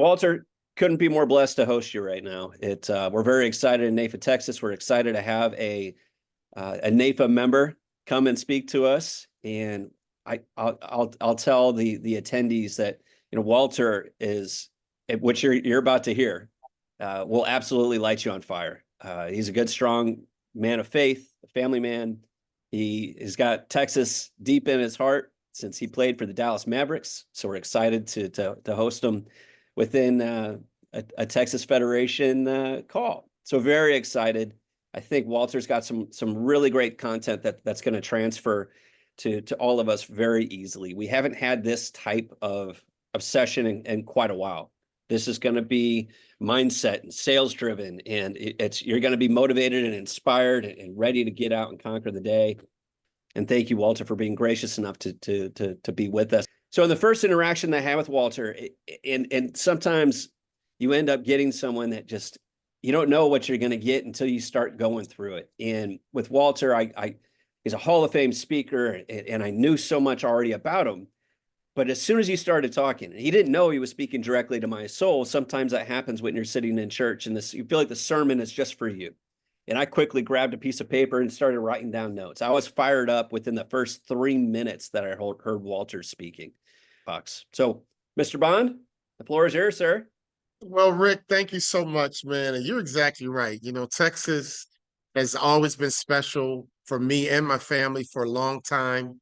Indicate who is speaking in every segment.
Speaker 1: Walter, couldn't be more blessed to host you right now. We're very excited in NAIFA-Texas. We're excited to have a NAIFA member come and speak to us. And I'll tell the attendees that Walter is, what you're about to hear, will absolutely light you on fire. He's a good, strong man of faith, a family man. He has got Texas deep in his heart since he played for the Dallas Mavericks. So we're excited to host him within a Texas Federation call. So very excited. I think Walter's got some really great content that's going to transfer to all of us very easily. We haven't had this type of session in quite a while. This is going to be mindset and sales driven, and you're going to be motivated and inspired and ready to get out and conquer the day. And thank you, Walter, for being gracious enough to be with us. So in the first interaction that I had with Walter, and sometimes you end up getting someone that just, you don't know what you're going to get until you start going through it. And with Walter, he's a Hall of Fame speaker, and I knew so much already about him. But as soon as he started talking, he didn't know he was speaking directly to my soul. Sometimes that happens when you're sitting in church and you feel like the sermon is just for you. And I quickly grabbed a piece of paper and started writing down notes. I was fired up within the first 3 minutes that I heard Walter speaking. So, Mr. Bond, the floor is yours, sir.
Speaker 2: Well, Rick, thank you so much, man. And you're exactly right. Texas has always been special for me and my family for a long time,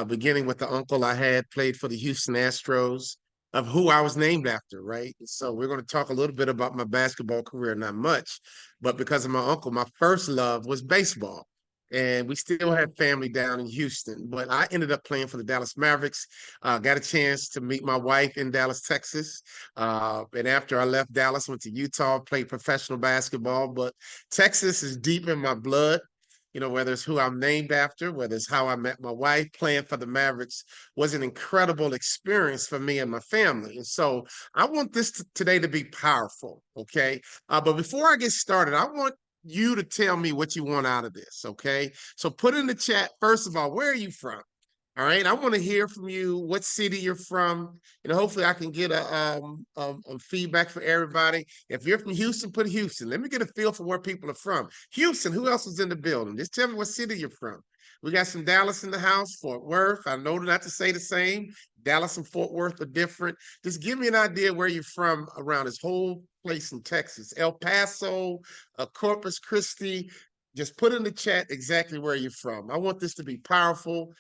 Speaker 2: beginning with the uncle I had played for the Houston Astros, of who I was named after, right? So we're going to talk a little bit about my basketball career, not much, but because of my uncle, my first love was baseball. And we still have family down in Houston, but I ended up playing for the Dallas Mavericks. Got a chance to meet my wife in Dallas, Texas. And after I left Dallas, went to Utah, played professional basketball. But Texas is deep in my blood. Whether it's who I'm named after, whether it's how I met my wife, playing for the Mavericks was an incredible experience for me and my family. And so I want this today to be powerful, okay? But before I get started, I want you to tell me what you want out of this, okay? So put in the chat, first of all, where are you from? All right, I want to hear from you, what city you're from. Hopefully I can get a feedback for everybody. If you're from Houston, put Houston. Let me get a feel for where people are from. Houston, who else is in the building? Just tell me what city you're from. We got some Dallas in the house, Fort Worth. I know not to say the same. Dallas and Fort Worth are different. Just give me an idea where you're from around this whole place in Texas. El Paso, Corpus Christi. Just put in the chat exactly where you're from. I want this to be powerful.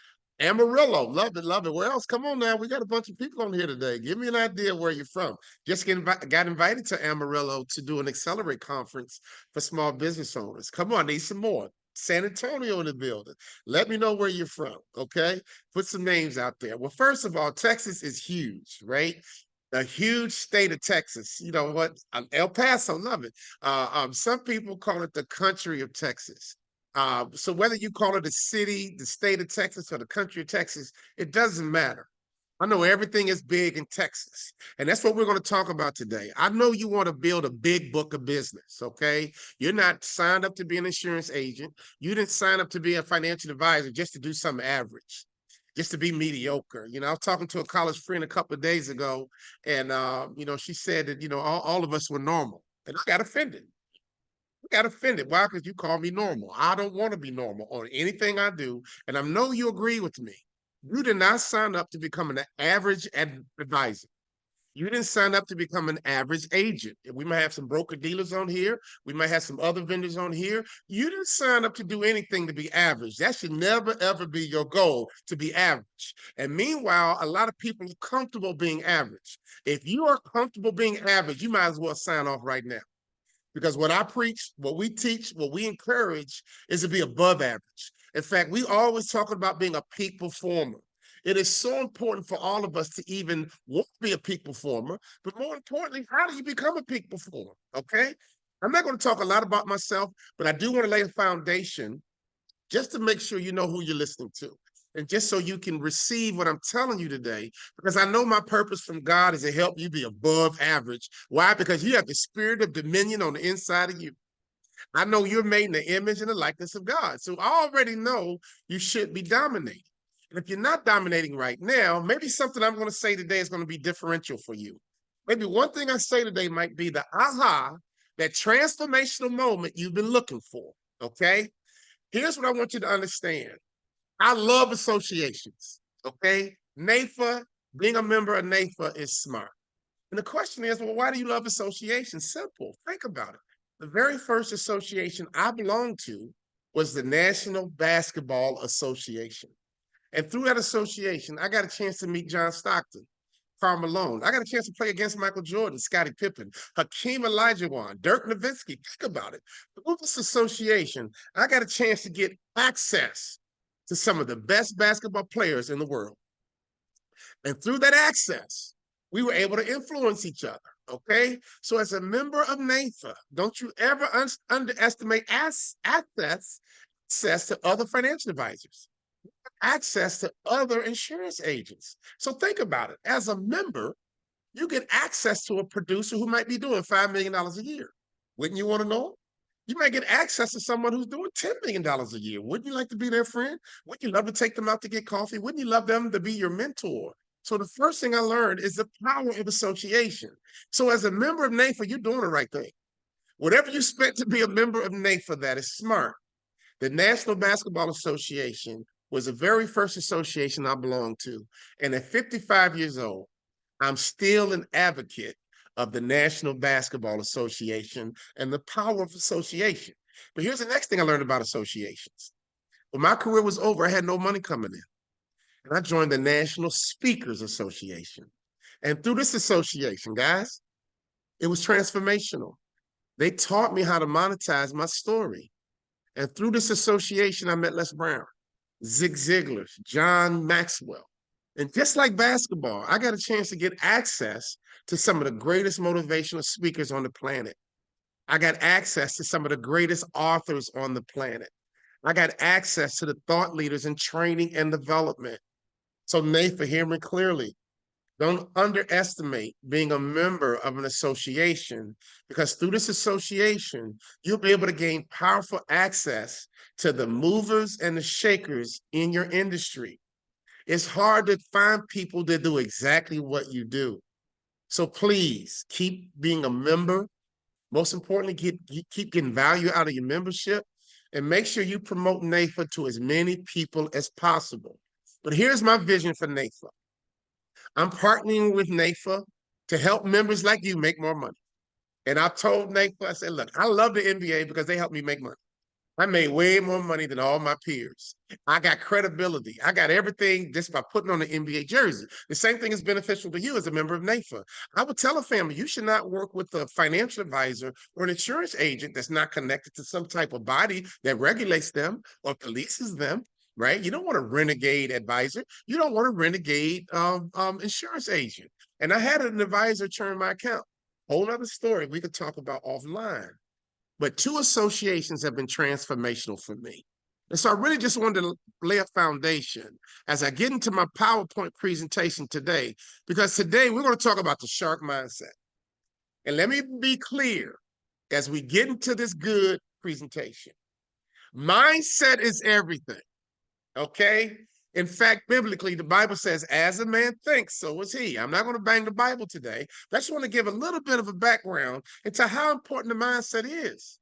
Speaker 2: Amarillo, love it, love it. Where else? Come on now, we got a bunch of people on here today. Give me an idea where you're from. Just got invited to Amarillo to do an Accelerate conference for small business owners. Come on, need some more. San Antonio in the building. Let me know where you're from, okay? Put some names out there. Well, first of all, Texas is huge, right? A huge state of Texas. You know what? El Paso, love it. Some people call it the country of Texas. So whether you call it a city, the state of Texas, or the country of Texas, it doesn't matter. I know everything is big in Texas, and that's what we're going to talk about today. I know you want to build a big book of business, okay? You're not signed up to be an insurance agent. You didn't sign up to be a financial advisor just to do something average, just to be mediocre. I was talking to a college friend a couple of days ago, and, she said that, all of us were normal, and I got offended. Why? Because you call me normal. I don't want to be normal on anything I do. And I know you agree with me. You did not sign up to become an average advisor. You didn't sign up to become an average agent. We might have some broker dealers on here. We might have some other vendors on here. You didn't sign up to do anything to be average. That should never, ever be your goal, to be average. And meanwhile, a lot of people are comfortable being average. If you are comfortable being average, you might as well sign off right now. Because what I preach, what we teach, what we encourage is to be above average. In fact, we always talk about being a peak performer. It is so important for all of us to even want to be a peak performer, but more importantly, how do you become a peak performer, okay? I'm not going to talk a lot about myself, but I do want to lay a foundation just to make sure you know who you're listening to. And just so you can receive what I'm telling you today, because I know my purpose from God is to help you be above average. Why? Because you have the spirit of dominion on the inside of you. I know you're made in the image and the likeness of God. So I already know you should be dominating. And if you're not dominating right now, maybe something I'm going to say today is going to be differential for you. Maybe one thing I say today might be the aha, that transformational moment you've been looking for, okay? Here's what I want you to understand. I love associations, okay? NAIFA, being a member of NAIFA is smart. And the question is, well, why do you love associations? Simple. Think about it. The very first association I belonged to was the National Basketball Association. And through that association, I got a chance to meet John Stockton, Karl Malone. I got a chance to play against Michael Jordan, Scottie Pippen, Hakeem Olajuwon, Dirk Nowitzki. Think about it. Through this association, I got a chance to get access to some of the best basketball players in the world. And through that access, we were able to influence each other. Okay. So, as a member of NAIFA, don't you ever underestimate access to other financial advisors, access to other insurance agents. So, think about it. As a member, you get access to a producer who might be doing $5 million a year. Wouldn't you want to know? You might get access to someone who's doing $10 million a year. Wouldn't you like to be their friend? Wouldn't you love to take them out to get coffee? Wouldn't you love them to be your mentor? So the first thing I learned is the power of association. So as a member of NAIFA, you're doing the right thing. Whatever you spent to be a member of NAIFA, that is smart. The National Basketball Association was the very first association I belonged to. And at 55 years old, I'm still an advocate of the National Basketball Association and the power of association. But here's the next thing I learned about associations. When my career was over, I had no money coming in. And I joined the National Speakers Association. And through this association, guys, it was transformational. They taught me how to monetize my story. And through this association, I met Les Brown, Zig Ziglar, John Maxwell. And just like basketball, I got a chance to get access to some of the greatest motivational speakers on the planet. I got access to some of the greatest authors on the planet. I got access to the thought leaders in training and development. So NAIFA, hear me clearly. Don't underestimate being a member of an association, because through this association, you'll be able to gain powerful access to the movers and the shakers in your industry. It's hard to find people that do exactly what you do. So please keep being a member. Most importantly, keep getting value out of your membership, and make sure you promote NAIFA to as many people as possible. But here's my vision for NAIFA. I'm partnering with NAIFA to help members like you make more money. And I told NAIFA, I said, look, I love the NBA because they help me make money. I made way more money than all my peers. I got credibility. I got everything just by putting on the NBA jersey. The same thing is beneficial to you as a member of NAIFA. I would tell a family, you should not work with a financial advisor or an insurance agent that's not connected to some type of body that regulates them or polices them, right? You don't want a renegade advisor. You don't want a renegade insurance agent. And I had an advisor churn my account. Whole other story we could talk about offline. But two associations have been transformational for me. And so I really just wanted to lay a foundation as I get into my PowerPoint presentation today, because today we're going to talk about the shark mindset. And let me be clear as we get into this good presentation. Mindset is everything, okay? In fact, biblically, the Bible says, as a man thinks, so is he. I'm not going to bang the Bible today. I just want to give a little bit of a background into how important the mindset is.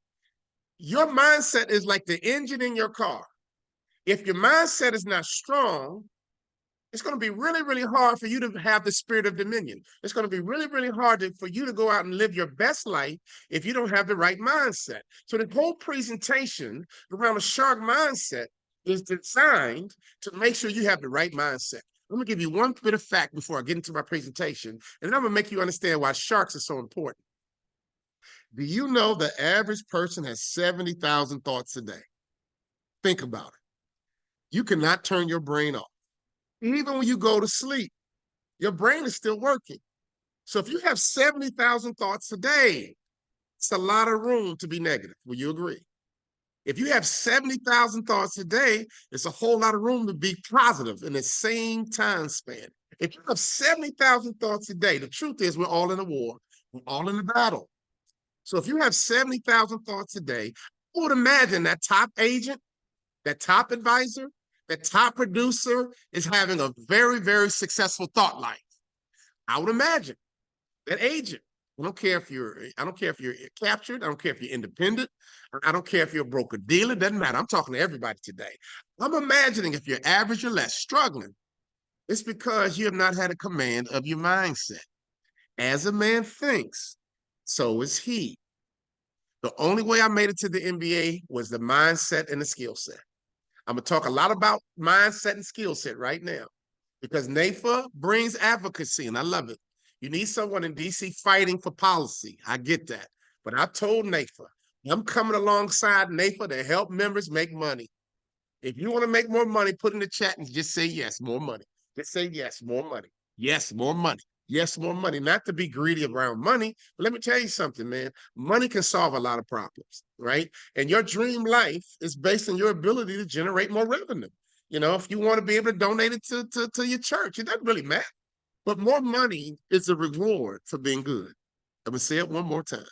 Speaker 2: Your mindset is like the engine in your car. If your mindset is not strong, it's going to be really, really hard for you to have the spirit of dominion. It's going to be really, really hard for you to go out and live your best life if you don't have the right mindset. So the whole presentation around a shark mindset is designed to make sure you have the right mindset. I'm going to give you one bit of fact before I get into my presentation, and then I'm going to make you understand why sharks are so important. Do you know the average person has 70,000 thoughts a day? Think about it. You cannot turn your brain off. Even when you go to sleep, your brain is still working. So if you have 70,000 thoughts a day, it's a lot of room to be negative. Will you agree? If you have 70,000 thoughts a day, it's a whole lot of room to be positive in the same time span. If you have 70,000 thoughts a day, the truth is we're all in a war. We're all in a battle. So if you have 70,000 thoughts a day, I would imagine that top agent, that top advisor, that top producer is having a very, very successful thought life. I would imagine. that agent. I don't care if you're captured. I don't care if you're independent. I don't care if you're a broker dealer. Doesn't matter. I'm talking to everybody today. I'm imagining if you're average or less struggling, it's because you have not had a command of your mindset. As a man thinks, so is he. The only way I made it to the NBA was the mindset and the skill set. I'm going to talk a lot about mindset and skill set right now because NAIFA brings advocacy, and I love it. You need someone in DC fighting for policy. I get that. But I told NAIFA, I'm coming alongside NAIFA to help members make money. If you want to make more money, put in the chat and just say yes, more money. Just say yes, more money. Yes, more money. Yes, more money. Not to be greedy around money, but let me tell you something, man. Money can solve a lot of problems, right? And your dream life is based on your ability to generate more revenue. You know, if you want to be able to donate it to your church, it doesn't really matter. But more money is a reward for being good. I'm going to say it one more time.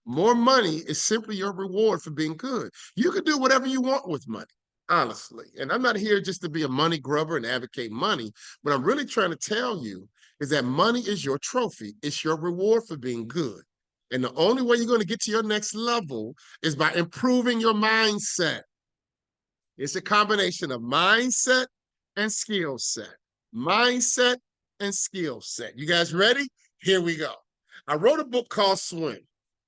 Speaker 2: More money is simply your reward for being good. You can do whatever you want with money, honestly. And I'm not here just to be a money grubber and advocate money. What I'm really trying to tell you is that money is your trophy. It's your reward for being good. And the only way you're going to get to your next level is by improving your mindset. It's a combination of mindset and skill set. Mindset and skill set. You guys ready? Here we go. I wrote a book called Swim.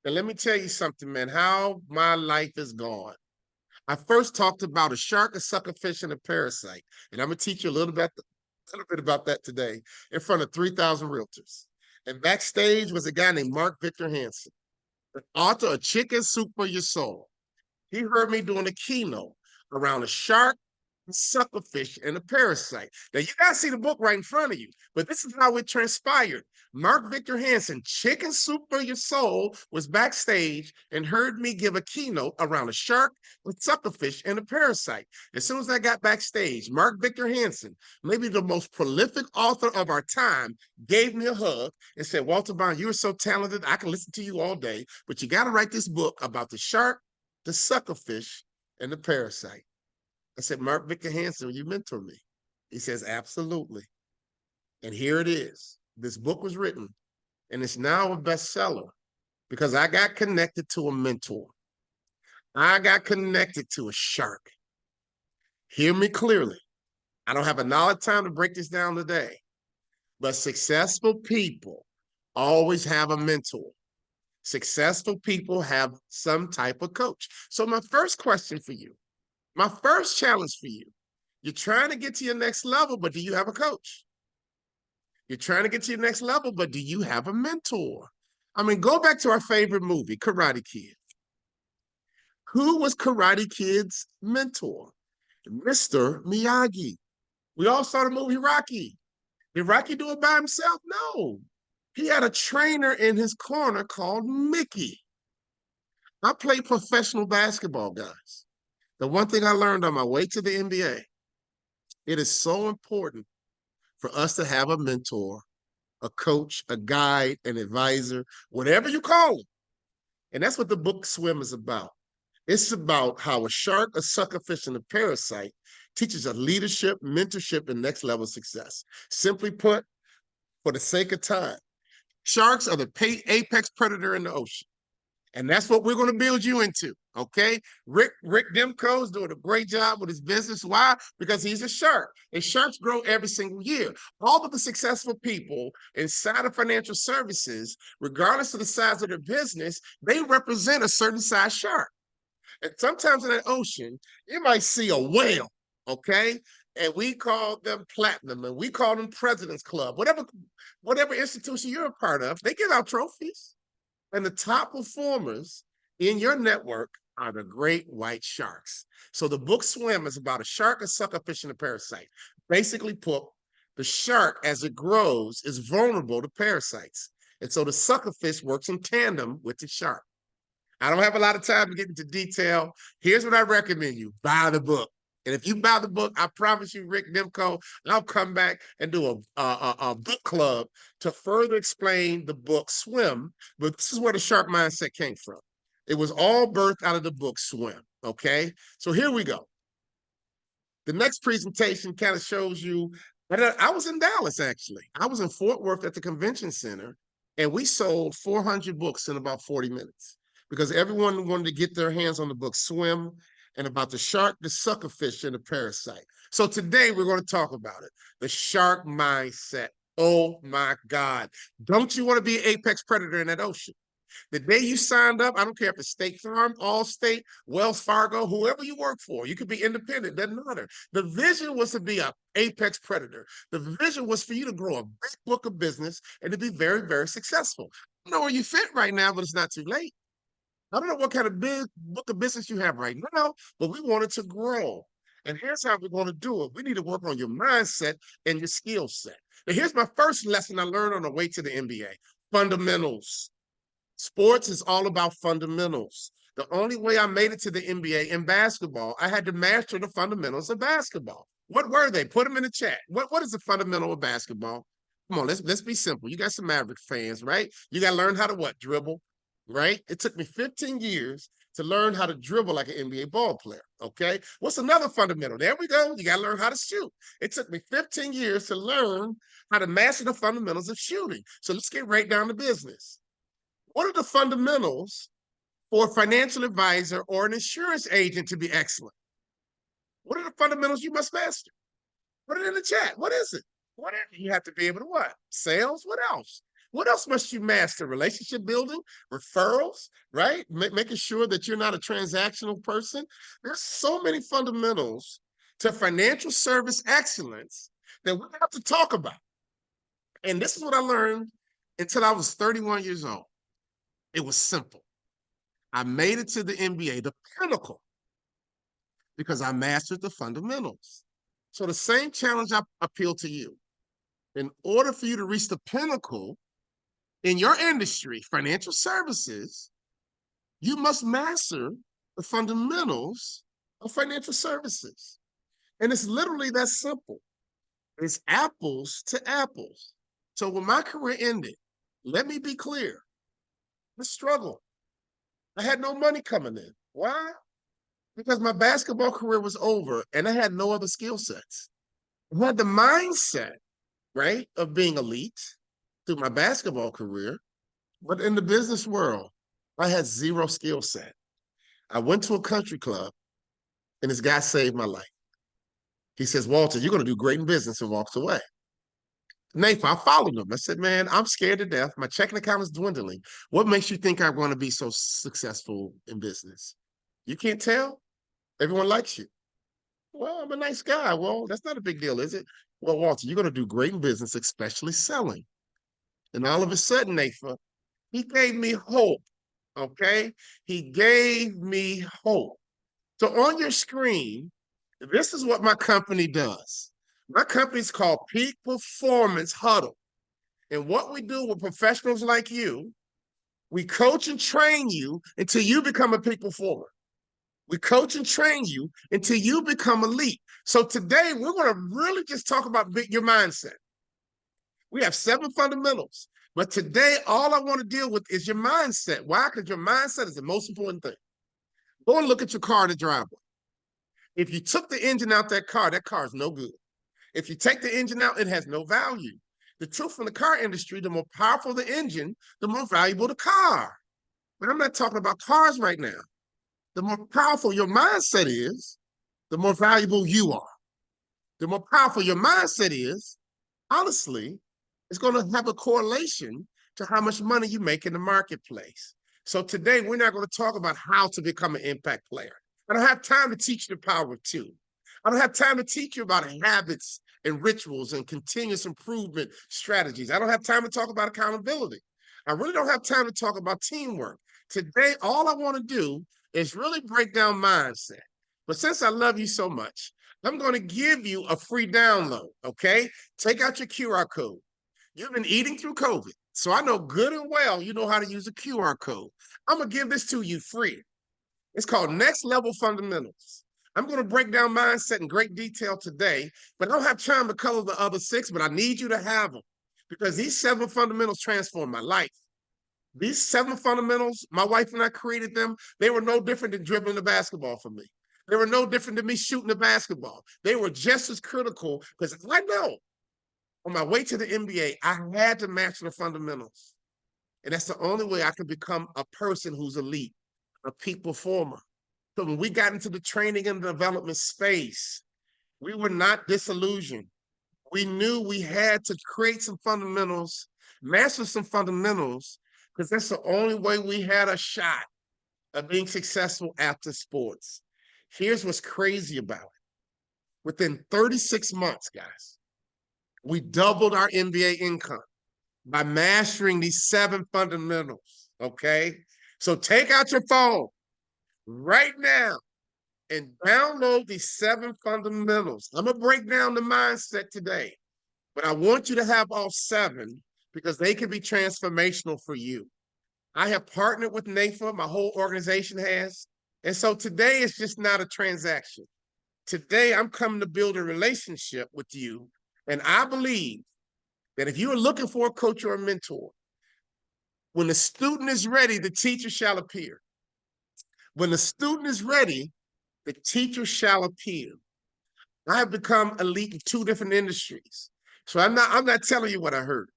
Speaker 2: And let me tell you something, man, how my life is gone. I first talked about a shark, a suckerfish, and a parasite. And I'm going to teach you a little bit about that today in front of 3,000 realtors. And backstage was a guy named Mark Victor Hansen, the author of Chicken Soup for Your Soul. He heard me doing a keynote around a shark, a suckerfish, and a parasite. Now, you guys see the book right in front of you, but this is how it transpired. Mark Victor Hansen, Chicken Soup for Your Soul, was backstage and heard me give a keynote around a shark, a suckerfish, and a parasite. As soon as I got backstage, Mark Victor Hansen, maybe the most prolific author of our time, gave me a hug and said, Walter Bond, you are so talented. I can listen to you all day, but you got to write this book about the shark, the suckerfish, and the parasite. I said, Mark Victor Hansen, will you mentor me? He says, absolutely. And here it is. This book was written, and it's now a bestseller because I got connected to a mentor. I got connected to a shark. Hear me clearly. I don't have a lot of time to break this down today, but successful people always have a mentor. Successful people have some type of coach. So my first question for you, my first challenge for you, you're trying to get to your next level, but do you have a coach? You're trying to get to your next level, but do you have a mentor? I mean, go back to our favorite movie, Karate Kid. Who was Karate Kid's mentor? Mr. Miyagi. We all saw the movie Rocky. Did Rocky do it by himself? No. He had a trainer in his corner called Mickey. I played professional basketball, guys. The one thing I learned on my way to the NBA, it is so important for us to have a mentor, a coach, a guide, an advisor, whatever you call it. And that's what the book Swim is about. It's about how a shark, a suckerfish, and a parasite teaches us leadership, mentorship, and next level success. Simply put, for the sake of time, sharks are the apex predator in the ocean. And that's what we're going to build you into, okay? Rick Demko is doing a great job with his business. Why? Because he's a shark. And sharks grow every single year. All of the successful people inside of financial services, regardless of the size of their business, they represent a certain size shark. And sometimes in that ocean, you might see a whale, okay? And we call them platinum, and we call them President's Club. Whatever institution you're a part of, they give out trophies. And the top performers in your network are the great white sharks. So the book Swim is about a shark, a suckerfish, and a parasite. Basically put, the shark, as it grows, is vulnerable to parasites. And so the suckerfish works in tandem with the shark. I don't have a lot of time to get into detail. Here's what I recommend you. Buy the book. And if you buy the book, I promise you, Rick Demko, I'll come back and do a book club to further explain the book Swim. But this is where the shark mindset came from. It was all birthed out of the book Swim, okay? So here we go. The next presentation kind of shows you, I was in Dallas, actually. I was in Fort Worth at the convention center, And we sold 400 books in about 40 minutes because everyone wanted to get their hands on the book Swim and about the shark, the suckerfish, and the parasite. So today we're going to talk about it, the shark mindset. Oh my God. Don't you want to be an apex predator in that ocean? The day you signed up, I don't care if it's State Farm, Allstate, Wells Fargo, whoever you work for, you could be independent, doesn't matter. The vision was to be an apex predator. The vision was for you to grow a big book of business and to be very, very successful. I don't know where you fit right now, but it's not too late. I don't know what kind of big book of business you have right now, but we want it to grow. And here's how we're going to do it. We need to work on your mindset and your skill set. Now, here's my first lesson I learned on the way to the NBA: fundamentals. Sports is all about fundamentals. The only way I made it to the NBA in basketball, I had to master the fundamentals of basketball. What were they? Put them in the chat. What is the fundamental of basketball? Come on, let's be simple. You got some Maverick fans, right? You got to learn how to what? Dribble, right? It took me 15 years to learn how to dribble like an NBA ball player, okay? What's another fundamental? There we go. You got to learn how to shoot. It took me 15 years to learn how to master the fundamentals of shooting. So let's get right down to business. What are the fundamentals for a financial advisor or an insurance agent to be excellent? What are the fundamentals you must master? Put it in the chat. What is it? What is it? You have to be able to what? Sales? What else? What else must you master? Relationship building, referrals, right? Making sure that you're not a transactional person. There's so many fundamentals to financial service excellence that we have to talk about. And this is what I learned until I was 31 years old. It was simple. I made it to the NBA, the pinnacle, because I mastered the fundamentals. So the same challenge I appeal to you. In order for you to reach the pinnacle in your industry, financial services, you must master the fundamentals of financial services. And it's literally that simple. It's apples to apples. So when my career ended, let me be clear, I struggled. I had no money coming in. Why? Because my basketball career was over and I had no other skill sets. I had the mindset, right, of being elite through my basketball career, but in the business world, I had zero skill set. I went to a country club and this guy saved my life. He says, Walter, you're going to do great in business, and walks away. NAIFA, I followed him. I said, man, I'm scared to death. My checking account is dwindling. What makes you think I'm going to be so successful in business? You can't tell? Everyone likes you. Well, I'm a nice guy. Well, that's not a big deal, is it? Well, Walter, you're going to do great in business, especially selling. And all of a sudden, NAIFA, he gave me hope, okay? He gave me hope. So on your screen, this is what my company does. My company's called Peak Performance Huddle. And what we do with professionals like you, we coach and train you until you become a peak performer. We coach and train you until you become elite. So today, we're going to really just talk about your mindset. We have 7 fundamentals. But today, all I want to deal with is your mindset. Why? Because your mindset is the most important thing. Go and look at your car in the driveway. If you took the engine out that car is no good. If you take the engine out, it has no value. The truth in the car industry, the more powerful the engine, the more valuable the car. But I'm not talking about cars right now. The more powerful your mindset is, the more valuable you are. The more powerful your mindset is, honestly, it's going to have a correlation to how much money you make in the marketplace. So today, we're not going to talk about how to become an impact player. I don't have time to teach you the power of 2. I don't have time to teach you about habits and rituals and continuous improvement strategies. I don't have time to talk about accountability. I really don't have time to talk about teamwork. Today, all I want to do is really break down mindset. But since I love you so much, I'm going to give you a free download, okay? Take out your QR code. You've been eating through COVID, so I know good and well you know how to use a QR code. I'm going to give this to you free. It's called Next Level Fundamentals. I'm going to break down mindset in great detail today, but I don't have time to cover the other 6, but I need you to have them because these 7 fundamentals transform my life. These 7 fundamentals, my wife and I created them. They were no different than dribbling the basketball for me. They were no different than me shooting the basketball. They were just as critical because I know on my way to the NBA, I had to master the fundamentals. And that's the only way I can become a person who's elite, a peak performer. So when we got into the training and development space, we were not disillusioned. We knew we had to create some fundamentals, master some fundamentals, because that's the only way we had a shot of being successful after sports. Here's what's crazy about it. Within 36 months, guys, we doubled our NBA income by mastering these 7 fundamentals, okay? So take out your phone right now and download these 7 fundamentals. I'm gonna break down the mindset today, but I want you to have all 7 because they can be transformational for you. I have partnered with NAIFA, my whole organization has. And so today is just not a transaction. Today I'm coming to build a relationship with you. And I believe that if you are looking for a coach or a mentor, when the student is ready, the teacher shall appear. When the student is ready, the teacher shall appear. I have become elite in 2 different industries. So I'm not telling you what I heard.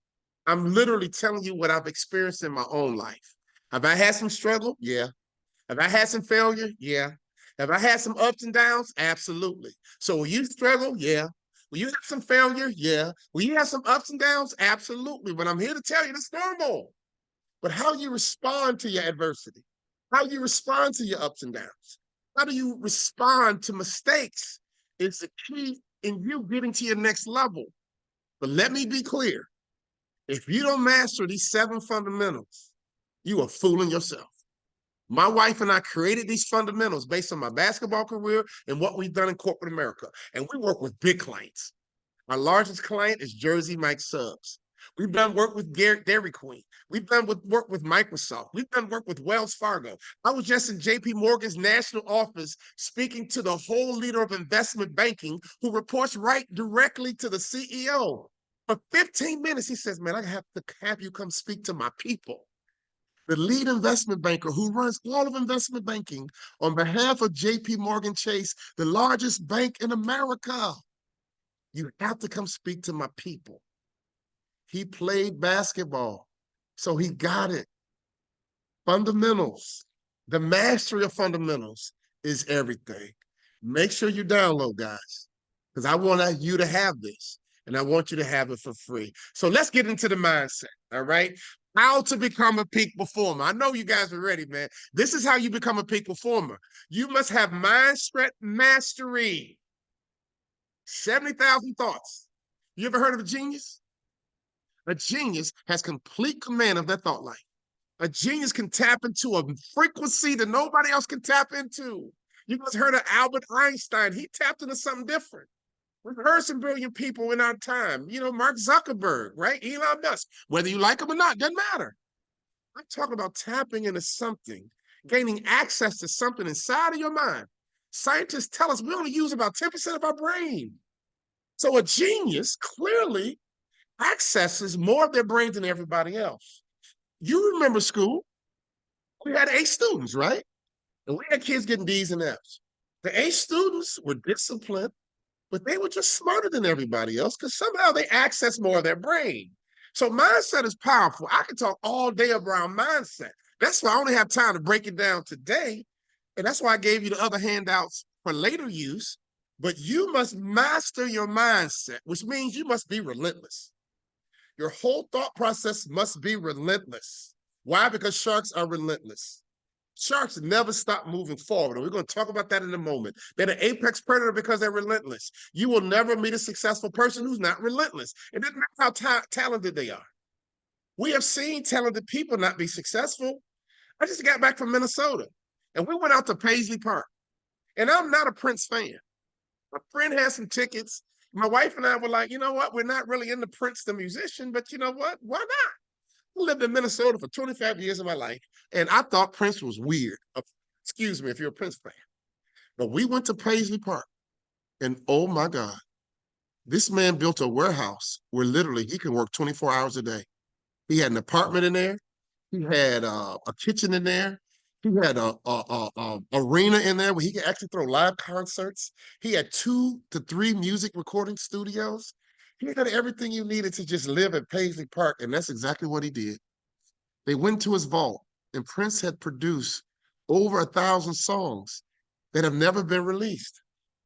Speaker 2: I'm literally telling you what I've experienced in my own life. Have I had some struggle? Yeah. Have I had some failure? Yeah. Have I had some ups and downs? Absolutely. So will you struggle? Yeah. Will you have some failure? Yeah. Will you have some ups and downs? Absolutely. But I'm here to tell you that's normal. But how you respond to your adversity, how you respond to your ups and downs, how do you respond to mistakes is the key in you getting to your next level. But let me be clear. If you don't master these 7 fundamentals, you are fooling yourself. My wife and I created these fundamentals based on my basketball career and what we've done in corporate America. And we work with big clients. Our largest client is Jersey Mike Subs. We've done work with Dairy Queen. We've done work with Microsoft. We've done work with Wells Fargo. I was just in JP Morgan's national office speaking to the whole leader of investment banking who reports right directly to the CEO. For 15 minutes, he says, man, I have to have you come speak to my people. The lead investment banker who runs all of investment banking on behalf of JP Morgan Chase, the largest bank in America. You have to come speak to my people. He played basketball, so he got it. Fundamentals, the mastery of fundamentals is everything. Make sure you download, guys, because I want you to have this, and I want you to have it for free. So let's get into the mindset, all right? How to become a peak performer. I know you guys are ready, man. This is how you become a peak performer. You must have mindset mastery. 70,000 thoughts. You ever heard of a genius? A genius has complete command of their thought life. A genius can tap into a frequency that nobody else can tap into. You guys heard of Albert Einstein. He tapped into something different. We've heard some brilliant people in our time. You know, Mark Zuckerberg, right? Elon Musk. Whether you like him or not, doesn't matter. I'm talking about tapping into something, gaining access to something inside of your mind. Scientists tell us we only use about 10% of our brain. So a genius clearly accesses more of their brain than everybody else. You remember school, we had A students, right? And we had kids getting D's and F's. The A students were disciplined, but they were just smarter than everybody else because somehow they access more of their brain. So mindset is powerful. I can talk all day around mindset. That's why I only have time to break it down today. And that's why I gave you the other handouts for later use. But you must master your mindset, which means you must be relentless. Your whole thought process must be relentless. Why? Because sharks are relentless. Sharks never stop moving forward. And we're going to talk about that in a moment. They're an apex predator because they're relentless. You will never meet a successful person who's not relentless. It doesn't matter how talented they are. We have seen talented people not be successful. I just got back from Minnesota, and we went out to Paisley Park. And I'm not a Prince fan. My friend had some tickets. My wife and I were like, you know what? We're not really into Prince the musician, but you know what? Why not? I lived in Minnesota for 25 years of my life, and I thought Prince was weird. Excuse me if you're a Prince fan. But we went to Paisley Park, and oh my God, this man built a warehouse where literally he can work 24 hours a day. He had an apartment in there. He had a kitchen in there. He had a arena in there where he could actually throw live concerts. He had 2 to 3 music recording studios. He had everything you needed to just live at Paisley Park, and that's exactly what he did. They went to his vault, and Prince had produced over 1,000 songs that have never been released.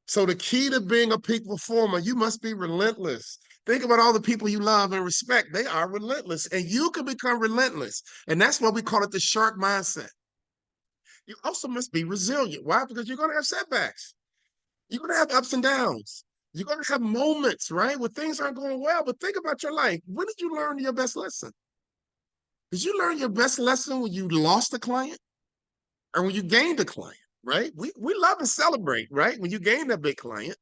Speaker 2: So the key to being a peak performer, you must be relentless. Think about all the people you love and respect. They are relentless, and you can become relentless. And that's why we call it the shark mindset. You also must be resilient. Why? Because you're going to have setbacks. You're going to have ups and downs. You're going to have moments, right, where things aren't going well. But think about your life. When did you learn your best lesson? Did you learn your best lesson when you lost a client or when you gained a client, right? We love and celebrate, right, when you gain that big client.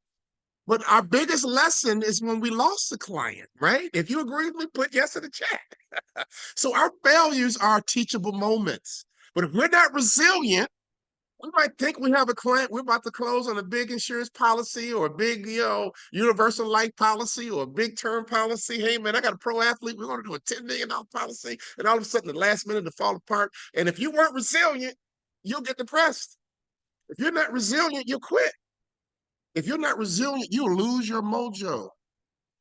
Speaker 2: But our biggest lesson is when we lost the client, right? If you agree with me, put yes in the chat. So our failures are teachable moments. But if we're not resilient, we might think we have a client, we're about to close on a big insurance policy or a big, universal life policy or a big term policy. Hey, man, I got a pro athlete. We're going to do a $10 million policy. And all of a sudden, the last minute to fall apart. And if you weren't resilient, you'll get depressed. If you're not resilient, you'll quit. If you're not resilient, you'll lose your mojo.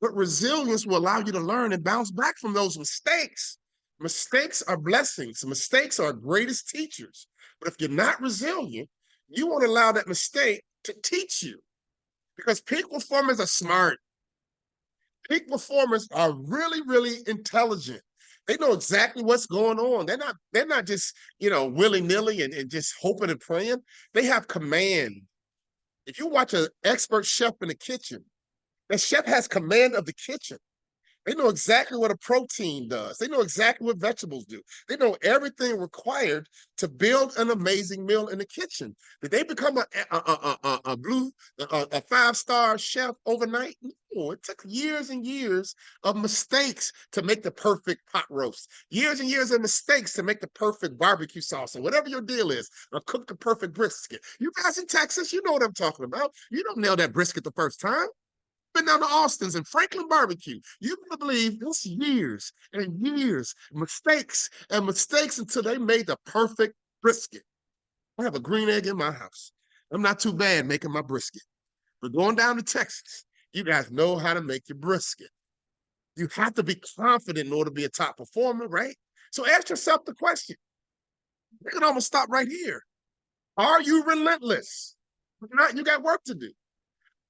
Speaker 2: But resilience will allow you to learn and bounce back from those mistakes. Mistakes are blessings. Mistakes are greatest teachers. But if you're not resilient, you won't allow that mistake to teach you. Because peak performers are smart. Peak performers are really, really intelligent. They know exactly what's going on. They're not just, willy-nilly and just hoping and praying. They have command. If you watch an expert chef in the kitchen, the chef has command of the kitchen. They know exactly what a protein does. They know exactly what vegetables do. They know everything required to build an amazing meal in the kitchen. Did they become a five-star chef overnight? No, it took years and years of mistakes to make the perfect pot roast. Years and years of mistakes to make the perfect barbecue sauce or whatever your deal is, or cook the perfect brisket. You guys in Texas, you know what I'm talking about. You don't nail that brisket the first time. Been down to Austin's and Franklin Barbecue. You can believe this years and years, mistakes and mistakes until they made the perfect brisket. I have a green egg in my house. I'm not too bad making my brisket. But going down to Texas, you guys know how to make your brisket. You have to be confident in order to be a top performer, right? So ask yourself the question. You can almost stop right here. Are you relentless? If not, you got work to do.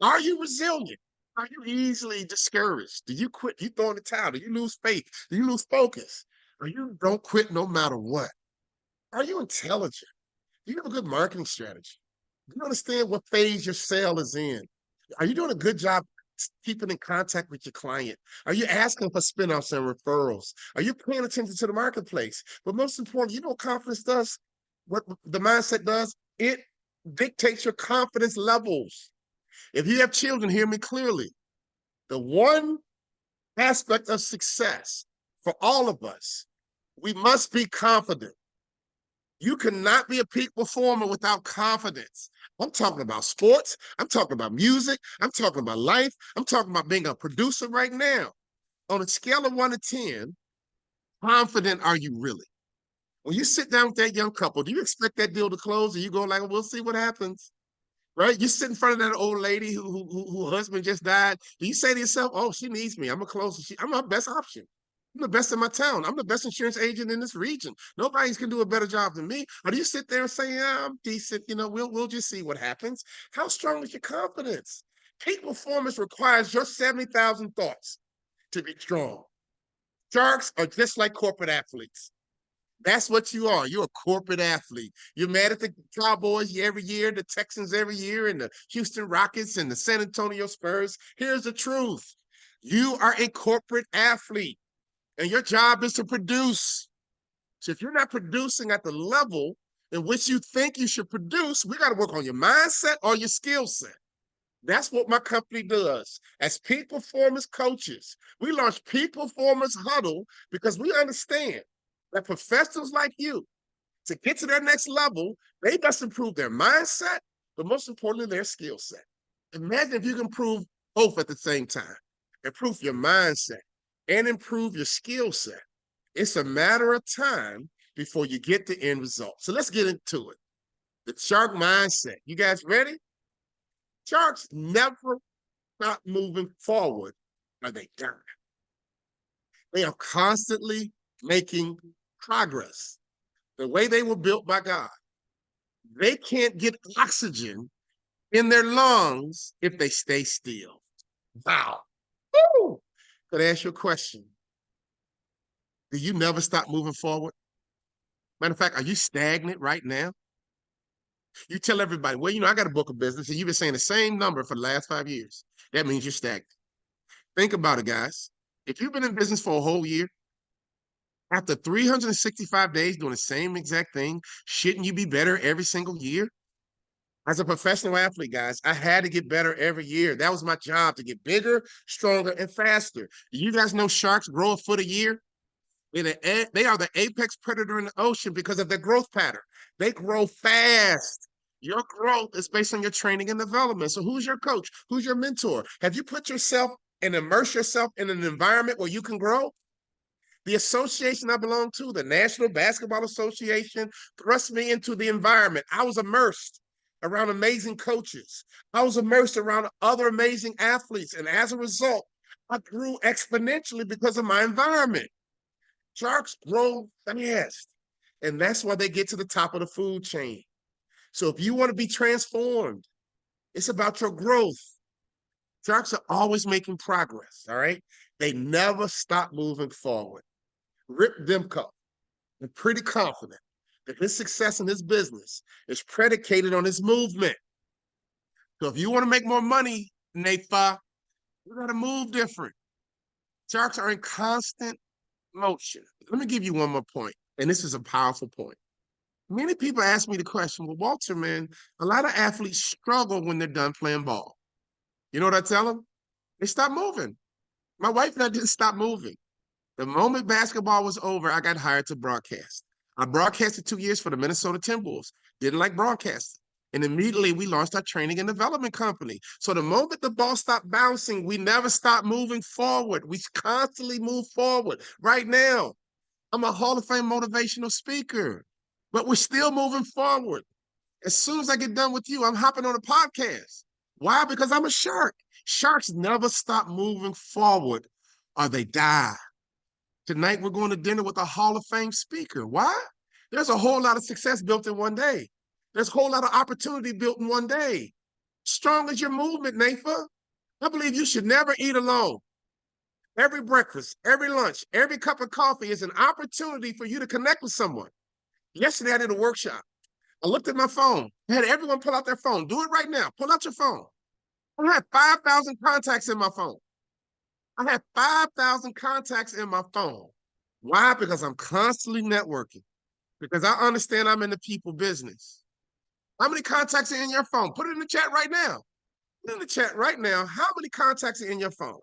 Speaker 2: Are you resilient? Are you easily discouraged? Do you quit? You throw in the towel? Do you lose faith? Do you lose focus? Or you don't quit no matter what? Are you intelligent? Do you have a good marketing strategy? Do you understand what phase your sale is in? Are you doing a good job keeping in contact with your client? Are you asking for spinoffs and referrals? Are you paying attention to the marketplace? But most important, you know what confidence does? What the mindset does? It dictates your confidence levels. If you have children, hear me clearly. The one aspect of success for all of us, we must be confident. You cannot be a peak performer without confidence. I'm talking about sports. I'm talking about music. I'm talking about life. I'm talking about being a producer right now. On a scale of 1 to 10, confident are you really? When you sit down with that young couple, do you expect that deal to close? Or you go like, we'll see what happens? Right? You sit in front of that old lady whose husband just died. Do you say to yourself, oh, she needs me. I'm a closer. I'm my best option. I'm the best in my town. I'm the best insurance agent in this region. Nobody can do a better job than me. Or do you sit there and say, yeah, I'm decent. We'll just see what happens. How strong is your confidence? Peak performance requires your 70,000 thoughts to be strong. Sharks are just like corporate athletes. That's what you are. You're a corporate athlete. You're mad at the Cowboys every year, the Texans every year, and the Houston Rockets and the San Antonio Spurs. Here's the truth. You are a corporate athlete, and your job is to produce. So if you're not producing at the level in which you think you should produce, we got to work on your mindset or your skill set. That's what my company does. As peak performance coaches, we launch Peak Performance Huddle because we understand that professionals like you, to get to their next level, they must improve their mindset, but most importantly, their skill set. Imagine if you can improve both at the same time. Improve your mindset and improve your skill set. It's a matter of time before you get the end result. So let's get into it. The shark mindset. You guys ready? Sharks never stop moving forward or they die. They are constantly making progress, the way they were built by God, they can't get oxygen in their lungs if they stay still. Wow. Woo! Could I ask you a question? Do you never stop moving forward? Matter of fact, are you stagnant right now? You tell everybody, well, I got a book of business, and you've been saying the same number for the last 5 years. That means you're stagnant. Think about it, guys. If you've been in business for a whole year, after 365 days doing the same exact thing, shouldn't you be better every single year? As a professional athlete, guys, I had to get better every year. That was my job, to get bigger, stronger, and faster. You guys know sharks grow a foot a year? They are the apex predator in the ocean because of their growth pattern. They grow fast. Your growth is based on your training and development. So who's your coach? Who's your mentor? Have you put yourself and immerse yourself in an environment where you can grow? The association I belong to, the National Basketball Association, thrust me into the environment. I was immersed around amazing coaches. I was immersed around other amazing athletes. And as a result, I grew exponentially because of my environment. Sharks grow fast, and that's why they get to the top of the food chain. So if you want to be transformed, it's about your growth. Sharks are always making progress, all right? They never stop moving forward. Rip Demko is pretty confident that his success in his business is predicated on his movement. So if you want to make more money, NAIFA, you got to move different. Sharks are in constant motion. Let me give you one more point, and this is a powerful point. Many people ask me the question, well, Walter, man, a lot of athletes struggle when they're done playing ball. You know what I tell them? They stop moving. My wife and I didn't stop moving. The moment basketball was over, I got hired to broadcast. I broadcasted 2 years for the Minnesota Timberwolves. Didn't like broadcasting. And immediately we launched our training and development company. So the moment the ball stopped bouncing, we never stopped moving forward. We constantly move forward. Right now, I'm a Hall of Fame motivational speaker, but we're still moving forward. As soon as I get done with you, I'm hopping on a podcast. Why? Because I'm a shark. Sharks never stop moving forward or they die. Tonight, we're going to dinner with a Hall of Fame speaker. Why? There's a whole lot of success built in one day. There's a whole lot of opportunity built in one day. Strong as your movement, NAIFA. I believe you should never eat alone. Every breakfast, every lunch, every cup of coffee is an opportunity for you to connect with someone. Yesterday, I did a workshop. I looked at my phone. I had everyone pull out their phone. Do it right now. Pull out your phone. I had 5,000 contacts in my phone. I have 5,000 contacts in my phone. Why? Because I'm constantly networking. Because I understand I'm in the people business. How many contacts are in your phone? Put it in the chat right now. Put it in the chat right now. How many contacts are in your phone?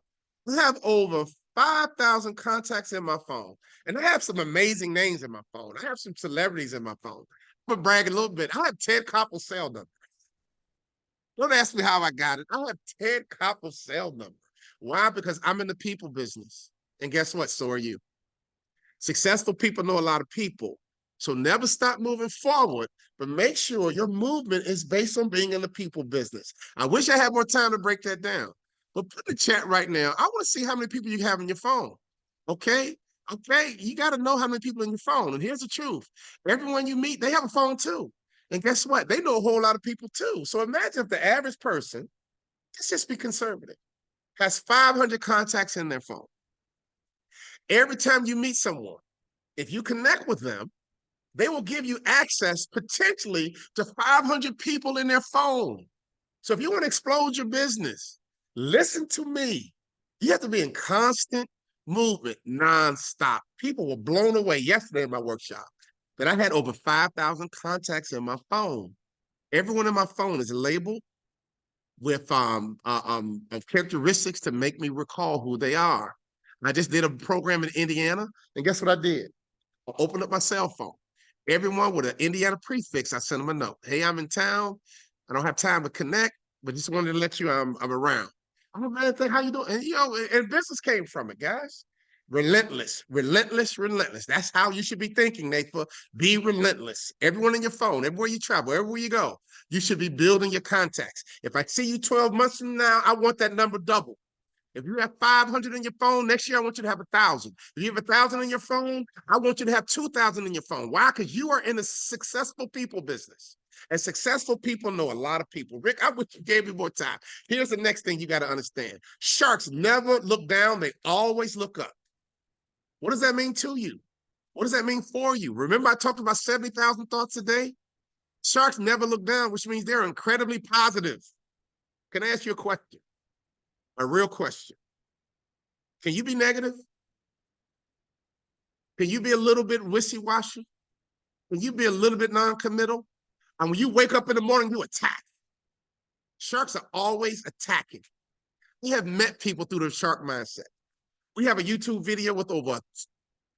Speaker 2: I have over 5,000 contacts in my phone. And I have some amazing names in my phone. I have some celebrities in my phone. I'm going to brag a little bit. I have Ted Koppel's cell number. Don't ask me how I got it. I have Ted Koppel's cell number. Why? Because I'm in the people business. And guess what? So are you. Successful people know a lot of people. So never stop moving forward, but make sure your movement is based on being in the people business. I wish I had more time to break that down. But put in the chat right now. I want to see how many people you have in your phone. Okay? Okay? You got to know how many people in your phone. And here's the truth. Everyone you meet, they have a phone too. And guess what? They know a whole lot of people too. So imagine if the average person, let's just be conservative, has 500 contacts in their phone. Every time you meet someone, if you connect with them, they will give you access potentially to 500 people in their phone. So if you want to explode your business, listen to me. You have to be in constant movement, nonstop. People were blown away yesterday in my workshop that I had over 5,000 contacts in my phone. Everyone in my phone is labeled with characteristics to make me recall who they are. I just did a program in Indiana, and guess what I did? I opened up my cell phone. Everyone with an Indiana prefix, I sent them a note. Hey, I'm in town. I don't have time to connect, but just wanted to let you I'm around. Oh man, how you doing? And and business came from it, guys. Relentless, relentless, relentless. That's how you should be thinking, NAIFA. Be relentless. Everyone in your phone, everywhere you travel, everywhere you go, you should be building your contacts. If I see you 12 months from now, I want that number double. If you have 500 in your phone, next year I want you to have 1,000. If you have 1,000 in your phone, I want you to have 2,000 in your phone. Why? Because you are in a successful people business. And successful people know a lot of people. Rick, I wish you gave me more time. Here's the next thing you got to understand. Sharks never look down. They always look up. What does that mean to you? What does that mean for you? Remember I talked about 70,000 thoughts a day? Sharks never look down, which means they're incredibly positive. Can I ask you a question? A real question. Can you be negative? Can you be a little bit wishy-washy? Can you be a little bit non-committal? And when you wake up in the morning, you attack. Sharks are always attacking. We have met people through the shark mindset. We have a YouTube video with over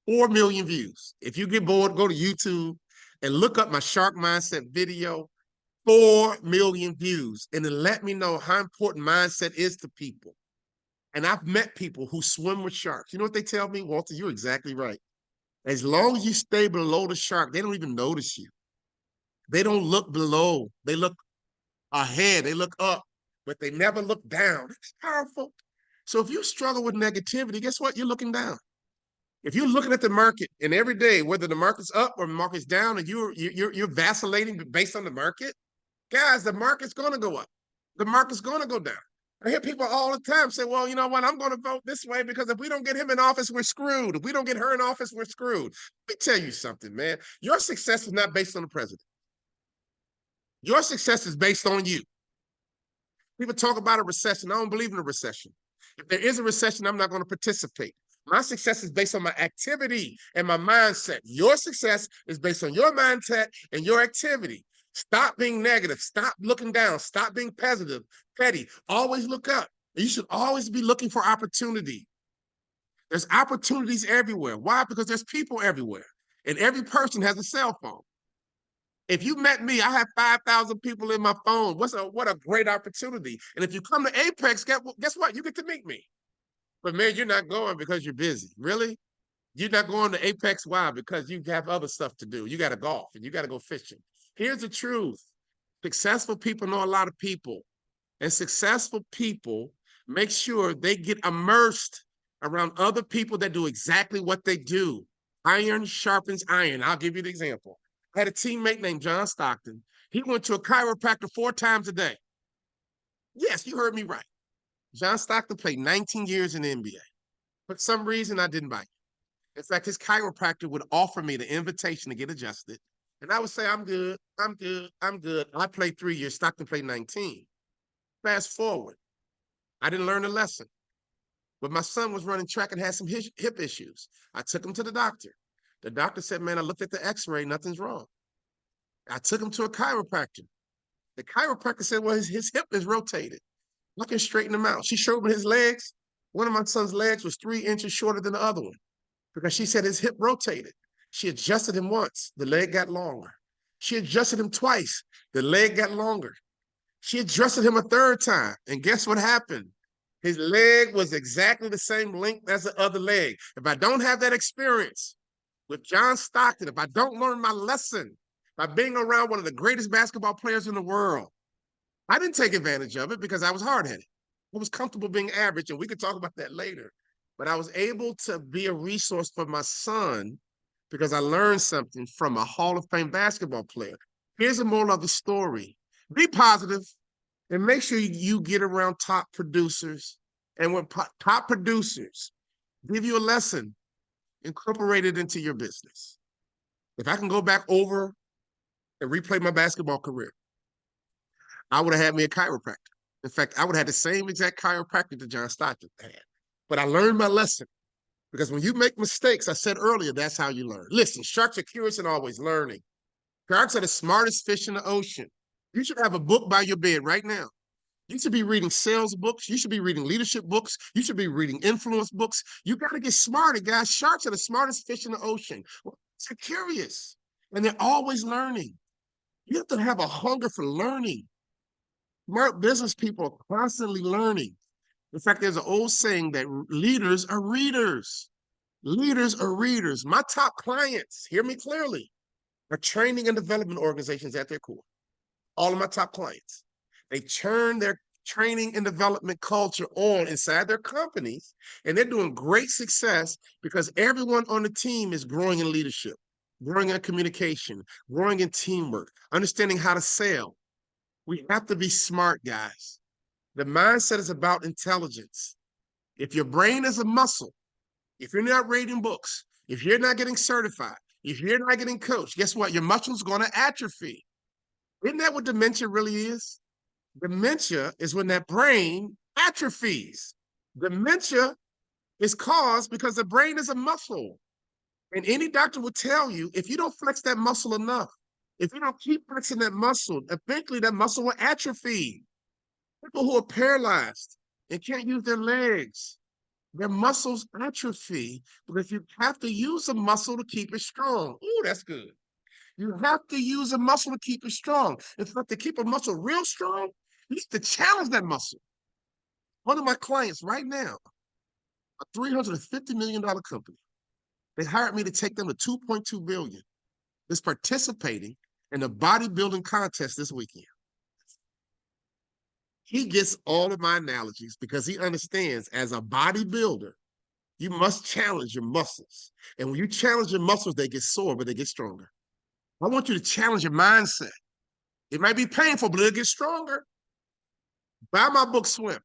Speaker 2: 4 million views. If you get bored, go to YouTube and look up my shark mindset video. 4 million views. And then let me know how important mindset is to people. And I've met people who swim with sharks. You know what they tell me? Walter, you're exactly right. As long as you stay below the shark, they don't even notice you. They don't look below. They look ahead. They look up, but they never look down. It's powerful. So if you struggle with negativity, guess what? You're looking down. If you're looking at the market and every day, whether the market's up or the market's down, and you're vacillating based on the market, guys, the market's going to go up. The market's going to go down. I hear people all the time say, well, you know what? I'm going to vote this way because if we don't get him in office, we're screwed. If we don't get her in office, we're screwed. Let me tell you something, man. Your success is not based on the president. Your success is based on you. People talk about a recession. I don't believe in a recession. If there is a recession, I'm not going to participate. My success is based on my activity and my mindset. Your success is based on your mindset and your activity. Stop being negative. Stop looking down. Stop being petty. Always look up. You should always be looking for opportunity. There's opportunities everywhere. Why? Because there's people everywhere. And every person has a cell phone. If you met me, I have 5,000 people in my phone. What a great opportunity. And if you come to Apex, guess what? You get to meet me. But man, you're not going because you're busy. Really? You're not going to Apex. Why? Because you have other stuff to do. You got to golf and you got to go fishing. Here's the truth. Successful people know a lot of people. And successful people make sure they get immersed around other people that do exactly what they do. Iron sharpens iron. I'll give you the example. I had a teammate named John Stockton. He went to a chiropractor 4 times a day. Yes, you heard me right. John Stockton played 19 years in the NBA. For some reason, I didn't buy it. In fact, his chiropractor would offer me the invitation to get adjusted. And I would say, I'm good. I played 3 years. Stockton played 19. Fast forward. I didn't learn a lesson. But my son was running track and had some hip issues. I took him to the doctor. The doctor said, man, I looked at the x-ray, nothing's wrong. I took him to a chiropractor. The chiropractor said, well, his hip is rotated. I can straighten him out. She showed me his legs. One of my son's legs was 3 inches shorter than the other one because she said his hip rotated. She adjusted him once. The leg got longer. She adjusted him twice. The leg got longer. She adjusted him a 3rd time. And guess what happened? His leg was exactly the same length as the other leg. If I don't have that experience with John Stockton, if I don't learn my lesson by being around one of the greatest basketball players in the world, I didn't take advantage of it because I was hard-headed. I was comfortable being average, and we could talk about that later. But I was able to be a resource for my son because I learned something from a Hall of Fame basketball player. Here's the moral of the story. Be positive and make sure you get around top producers. And when top producers give you a lesson, incorporate it into your business. If I can go back over and replay my basketball career, I would have had me a chiropractor. In fact, I would have had the same exact chiropractor that John Stockton had. But I learned my lesson because when you make mistakes, I said earlier, that's how you learn. Listen, sharks are curious and always learning. Sharks are the smartest fish in the ocean. You should have a book by your bed right now. You should be reading sales books. You should be reading leadership books. You should be reading influence books. You got to get smarter, guys. Sharks are the smartest fish in the ocean. Well, they're curious and they're always learning. You have to have a hunger for learning. Smart business people are constantly learning. In fact, there's an old saying that leaders are readers. Leaders are readers. My top clients, hear me clearly, are training and development organizations at their core. All of my top clients. They turn their training and development culture on inside their companies, and they're doing great success because everyone on the team is growing in leadership, growing in communication, growing in teamwork, understanding how to sell. We have to be smart, guys. The mindset is about intelligence. If your brain is a muscle, if you're not reading books, if you're not getting certified, if you're not getting coached, guess what? Your muscle's going to atrophy. Isn't that what dementia really is? Dementia is when that brain atrophies. Dementia is caused because the brain is a muscle. And any doctor will tell you if you don't flex that muscle enough, if you don't keep flexing that muscle, eventually that muscle will atrophy. People who are paralyzed and can't use their legs, their muscles atrophy because you have to use a muscle to keep it strong. Ooh, that's good. You have to use a muscle to keep it strong. In fact, to keep a muscle real strong, you need to challenge that muscle. One of my clients right now, a $350 million company, they hired me to take them to 2.2 billion. Is participating in a bodybuilding contest this weekend. He gets all of my analogies because he understands as a bodybuilder, you must challenge your muscles. And when you challenge your muscles, they get sore, but they get stronger. I want you to challenge your mindset. It might be painful, but it'll get stronger. Buy my book, Swim.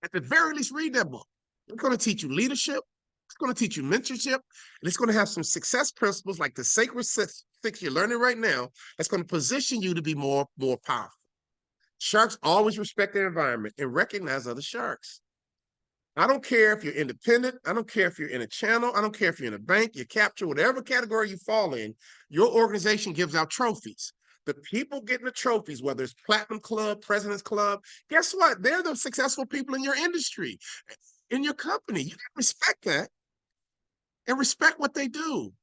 Speaker 2: At the very least, read that book. It's going to teach you leadership. It's going to teach you mentorship. And it's going to have some success principles like the sacred six you're learning right now. That's going to position you to be more powerful. Sharks always respect their environment and recognize other sharks. I don't care if you're independent. I don't care if you're in a channel. I don't care if you're in a bank, you capture, whatever category you fall in, your organization gives out trophies. The people getting the trophies, whether it's Platinum Club, President's Club, guess what? They're the successful people in your industry, in your company. You can respect that and respect what they do.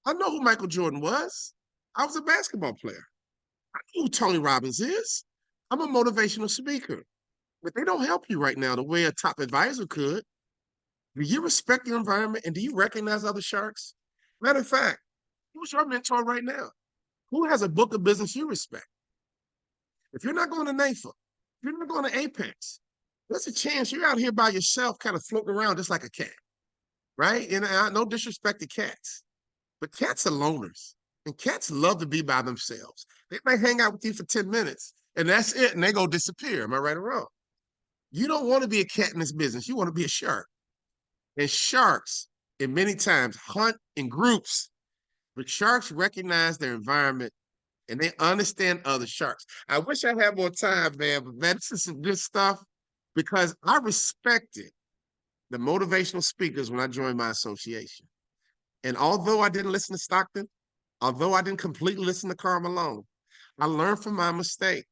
Speaker 2: I know who Michael Jordan was. I was a basketball player. I know who Tony Robbins is. I'm a motivational speaker. But they don't help you right now the way a top advisor could. Do you respect your environment and do you recognize other sharks? Matter of fact, who's your mentor right now? Who has a book of business you respect? If you're not going to NAIFA, if you're not going to Apex, there's a chance you're out here by yourself kind of floating around just like a cat, right? And no disrespect to cats, but cats are loners. And cats love to be by themselves. They may hang out with you for 10 minutes and that's it, and they go disappear. Am I right or wrong? You don't want to be a cat in this business. You want to be a shark. And sharks, and many times, hunt in groups. But sharks recognize their environment and they understand other sharks. I wish I had more time, man, but man, this is some good stuff because I respected the motivational speakers when I joined my association. And although I didn't listen to Stockton, although I didn't completely listen to Karl Malone, I learned from my mistake.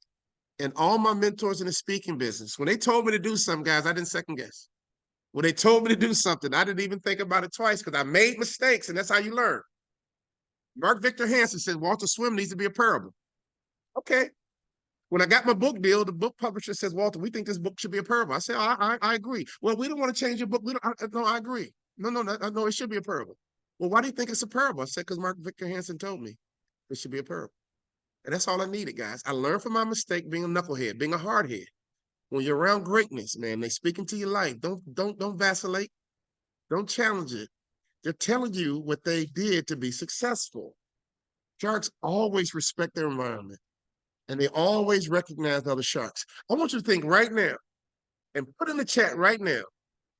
Speaker 2: And all my mentors in the speaking business, when they told me to do something, guys, I didn't second guess. When they told me to do something, I didn't even think about it twice because I made mistakes, and that's how you learn. Mark Victor Hansen said, Walter, swim needs to be a parable. Okay. When I got my book deal, the book publisher says, Walter, we think this book should be a parable. I said, I agree. Well, we don't want to change your book. No, I agree. No, it should be a parable. Well, why do you think it's a parable? I said, because Mark Victor Hansen told me it should be a parable. And that's all I needed, guys. I learned from my mistake being a knucklehead, being a hardhead. When you're around greatness, man, they speak into your life. Don't vacillate. Don't challenge it. They're telling you what they did to be successful. Sharks always respect their environment, and they always recognize other sharks. I want you to think right now and put in the chat right now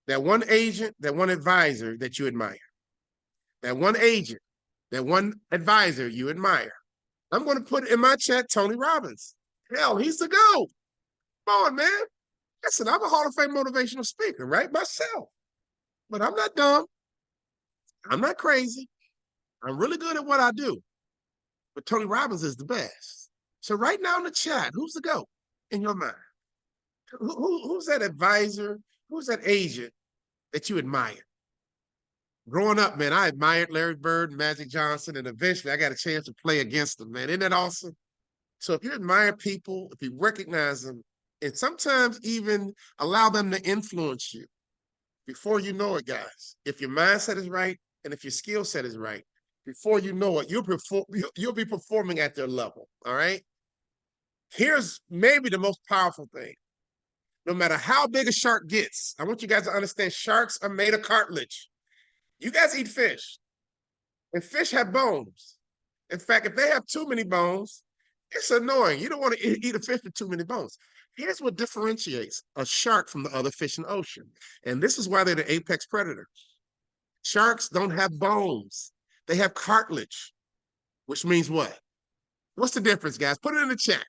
Speaker 2: that one agent, that one advisor that you admire. That one agent, that one advisor you admire. I'm going to put in my chat Tony Robbins. Hell, he's the GOAT. Come on, man. Listen, I'm a Hall of Fame motivational speaker, right? Myself. But I'm not dumb. I'm not crazy. I'm really good at what I do. But Tony Robbins is the best. So right now in the chat, who's the GOAT in your mind? Who's that advisor? Who's that agent that you admire? Growing up, man, I admired Larry Bird, Magic Johnson, and eventually I got a chance to play against them, man. Isn't that awesome? So if you admire people, if you recognize them, and sometimes even allow them to influence you, before you know it, guys, if your mindset is right and if your skill set is right, before you know it, you'll be performing at their level, all right? Here's maybe the most powerful thing. No matter how big a shark gets, I want you guys to understand sharks are made of cartilage. You guys eat fish, and fish have bones. In fact, if they have too many bones, it's annoying. You don't want to eat a fish with too many bones. Here's what differentiates a shark from the other fish in the ocean. And this is why they're the apex predator. Sharks don't have bones. They have cartilage, which means what? What's the difference, guys? Put it in the chat.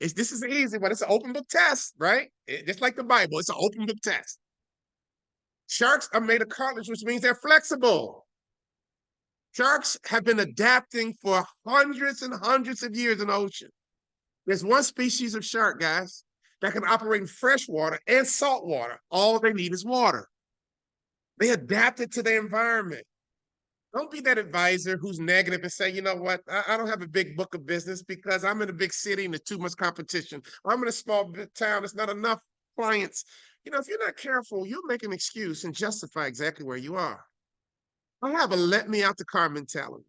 Speaker 2: This is easy, but it's an open book test, right? Just like the Bible, it's an open book test. Sharks are made of cartilage, which means they're flexible. Sharks have been adapting for hundreds and hundreds of years in the ocean. There's one species of shark, guys, that can operate in fresh water and salt water. All they need is water. They adapted to their environment. Don't be that advisor who's negative and say, you know what, I don't have a big book of business because I'm in a big city and there's too much competition. I'm in a small town, there's not enough clients. You know, if you're not careful, you'll make an excuse and justify exactly where you are. I have a let me out the car mentality.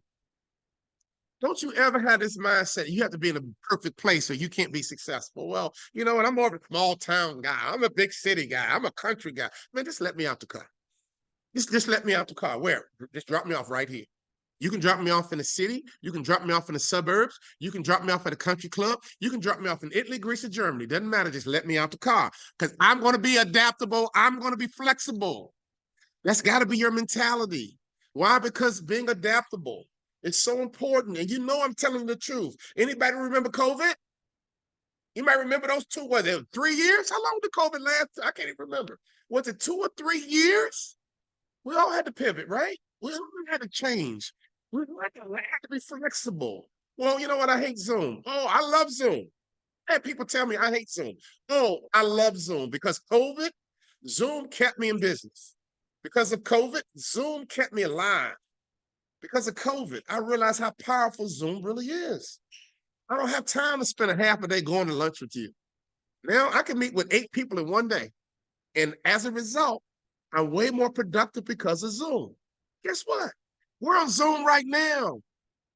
Speaker 2: Don't you ever have this mindset, you have to be in a perfect place or you can't be successful. Well, you know what, I'm more of a small town guy. I'm a big city guy. I'm a country guy. Man, just let me out the car. Just let me out the car. Where? Just drop me off right here. You can drop me off in the city. You can drop me off in the suburbs. You can drop me off at a country club. You can drop me off in Italy, Greece, or Germany. Doesn't matter. Just let me out the car because I'm going to be adaptable. I'm going to be flexible. That's got to be your mentality. Why? Because being adaptable is so important. And you know I'm telling the truth. Anybody remember COVID? You might remember those 2, was it 3 years? How long did COVID last? I can't even remember. Was it 2 or 3 years? We all had to pivot, right? We all had to change. We had to be flexible. Well, you know what? I hate Zoom. Oh, I love Zoom. I had people tell me I hate Zoom. Oh, I love Zoom because COVID, Zoom kept me in business. Because of COVID, Zoom kept me alive. Because of COVID, I realized how powerful Zoom really is. I don't have time to spend a half a day going to lunch with you. Now I can meet with 8 people in one day. And as a result, I'm way more productive because of Zoom. Guess what? We're on Zoom right now.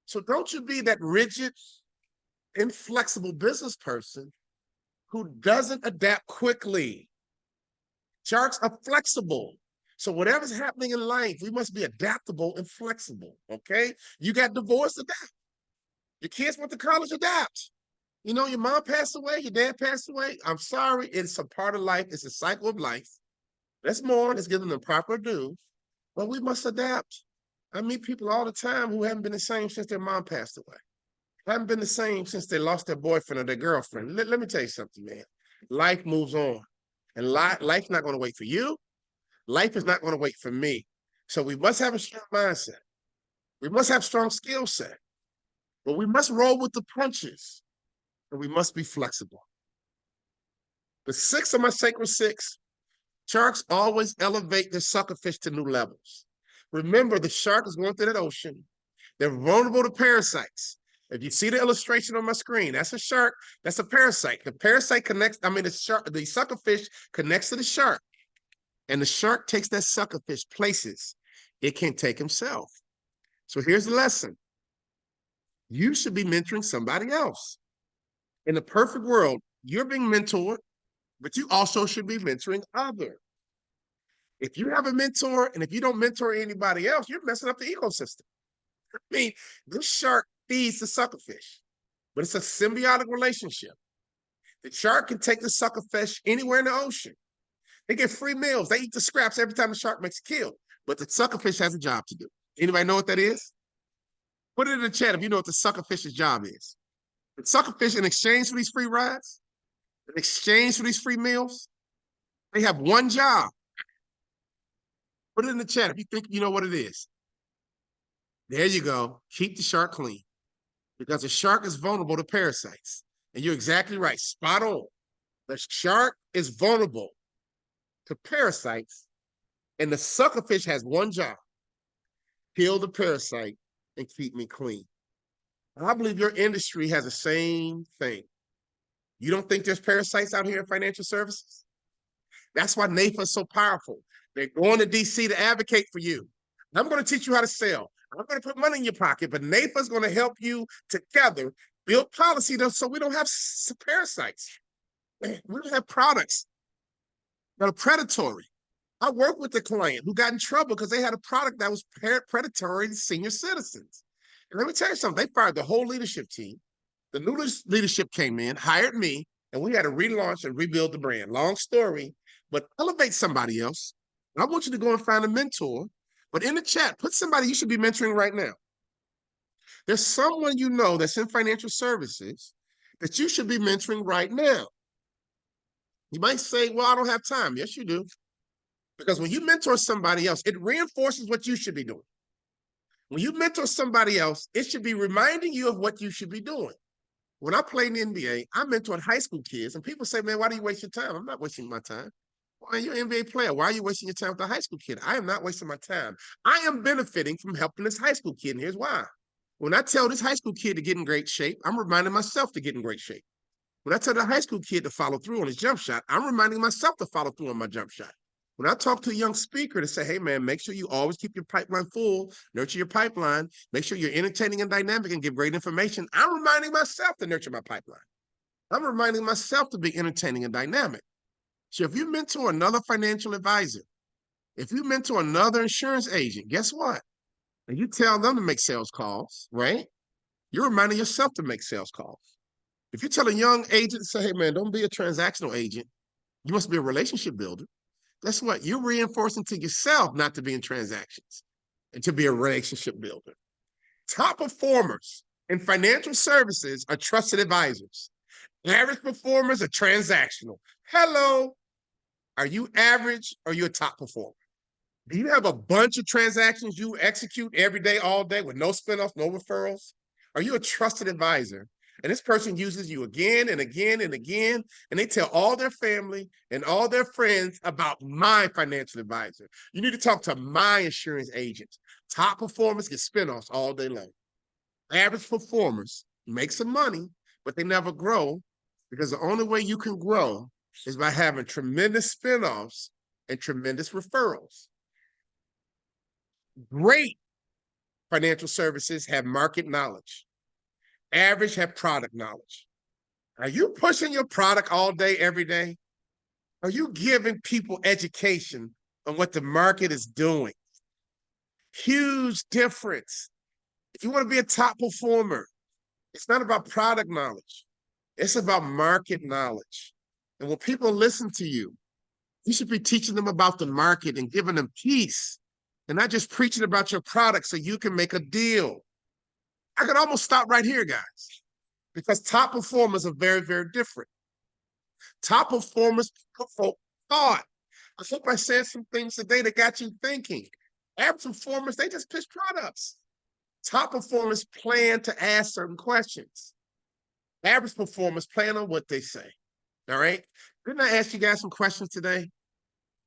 Speaker 2: So don't you be that rigid, inflexible business person who doesn't adapt quickly. Sharks are flexible. So whatever's happening in life, we must be adaptable and flexible, okay? You got divorced, adapt. Your kids went to college, adapt. You know, your mom passed away, your dad passed away. I'm sorry, it's a part of life. It's a cycle of life. Let's mourn, let's give them the proper due, but we must adapt. I meet people all the time who haven't been the same since their mom passed away. Haven't been the same since they lost their boyfriend or their girlfriend. Let me tell you something, man. Life moves on. And life's not going to wait for you. Life is not going to wait for me. So we must have a strong mindset. We must have strong skill set. But we must roll with the punches. And we must be flexible. The 6 of my sacred 6. Sharks always elevate their suckerfish to new levels. Remember, the shark is going through that ocean. They're vulnerable to parasites. If you see the illustration on my screen, that's a shark, that's a parasite. The parasite connects, the suckerfish connects to the shark. And the shark takes that suckerfish places it can't take himself. So here's the lesson. You should be mentoring somebody else. In the perfect world, you're being mentored, but you also should be mentoring others. If you have a mentor and if you don't mentor anybody else, you're messing up the ecosystem. I mean, this shark feeds the suckerfish, but it's a symbiotic relationship. The shark can take the suckerfish anywhere in the ocean. They get free meals. They eat the scraps every time the shark makes a kill, but the suckerfish has a job to do. Anybody know what that is? Put it in the chat if you know what the suckerfish's job is. The suckerfish, in exchange for these free rides, in exchange for these free meals, they have one job. Put it in the chat if you think you know what it is. There you go. Keep the shark clean because the shark is vulnerable to parasites. And you're exactly right. Spot on. The shark is vulnerable to parasites, and the suckerfish has one job: kill the parasite and keep me clean. And I believe your industry has the same thing. You don't think there's parasites out here in financial services? That's why NAIFA is so powerful. They're going to DC to advocate for you. I'm going to teach you how to sell. I'm going to put money in your pocket, but NAIFA is going to help you together build policy so we don't have parasites. We don't have products that are predatory. I worked with a client who got in trouble because they had a product that was predatory to senior citizens. And let me tell you something, they fired the whole leadership team. The new leadership came in, hired me, and we had to relaunch and rebuild the brand. Long story, but elevate somebody else. I want you to go and find a mentor, but in the chat, put somebody you should be mentoring right now. There's someone you know that's in financial services that you should be mentoring right now. You might say, well, I don't have time. Yes, you do. Because when you mentor somebody else, it reinforces what you should be doing. When you mentor somebody else, it should be reminding you of what you should be doing. When I played in the NBA, I mentored high school kids, and people say, man, why do you waste your time? I'm not wasting my time. Well, you're an NBA player. Why are you wasting your time with a high school kid? I am not wasting my time. I am benefiting from helping this high school kid, and here's why. When I tell this high school kid to get in great shape, I'm reminding myself to get in great shape. When I tell the high school kid to follow through on his jump shot, I'm reminding myself to follow through on my jump shot. When I talk to a young speaker to say, hey, man, make sure you always keep your pipeline full, nurture your pipeline, make sure you're entertaining and dynamic and give great information, I'm reminding myself to nurture my pipeline. I'm reminding myself to be entertaining and dynamic. So if you mentor another financial advisor, if you mentor another insurance agent, guess what? And you tell them to make sales calls, right? You're reminding yourself to make sales calls. If you tell a young agent to say, hey, man, don't be a transactional agent, you must be a relationship builder. Guess what? You're reinforcing to yourself not to be in transactions and to be a relationship builder. Top performers in financial services are trusted advisors. Average performers are transactional. Hello. Are you average or are you a top performer? Do you have a bunch of transactions you execute every day, all day with no spinoffs, no referrals? Are you a trusted advisor? And this person uses you again and again and again, and they tell all their family and all their friends about my financial advisor. You need to talk to my insurance agent. Top performers get spinoffs all day long. Average performers make some money, but they never grow because the only way you can grow is by having tremendous spinoffs and tremendous referrals. Great financial services have market knowledge. Average have product knowledge. Are you pushing your product all day, every day? Are you giving people education on what the market is doing? Huge difference. If you want to be a top performer, it's not about product knowledge. It's about market knowledge. And when people listen to you, you should be teaching them about the market and giving them peace and not just preaching about your product so you can make a deal. I could almost stop right here, guys, because top performers are very, very different. Top performers provoke thought. I hope I said some things today that got you thinking. Average performers, they just pitch products. Top performers plan to ask certain questions. Average performers plan on what they say. All right? Didn't I ask you guys some questions today?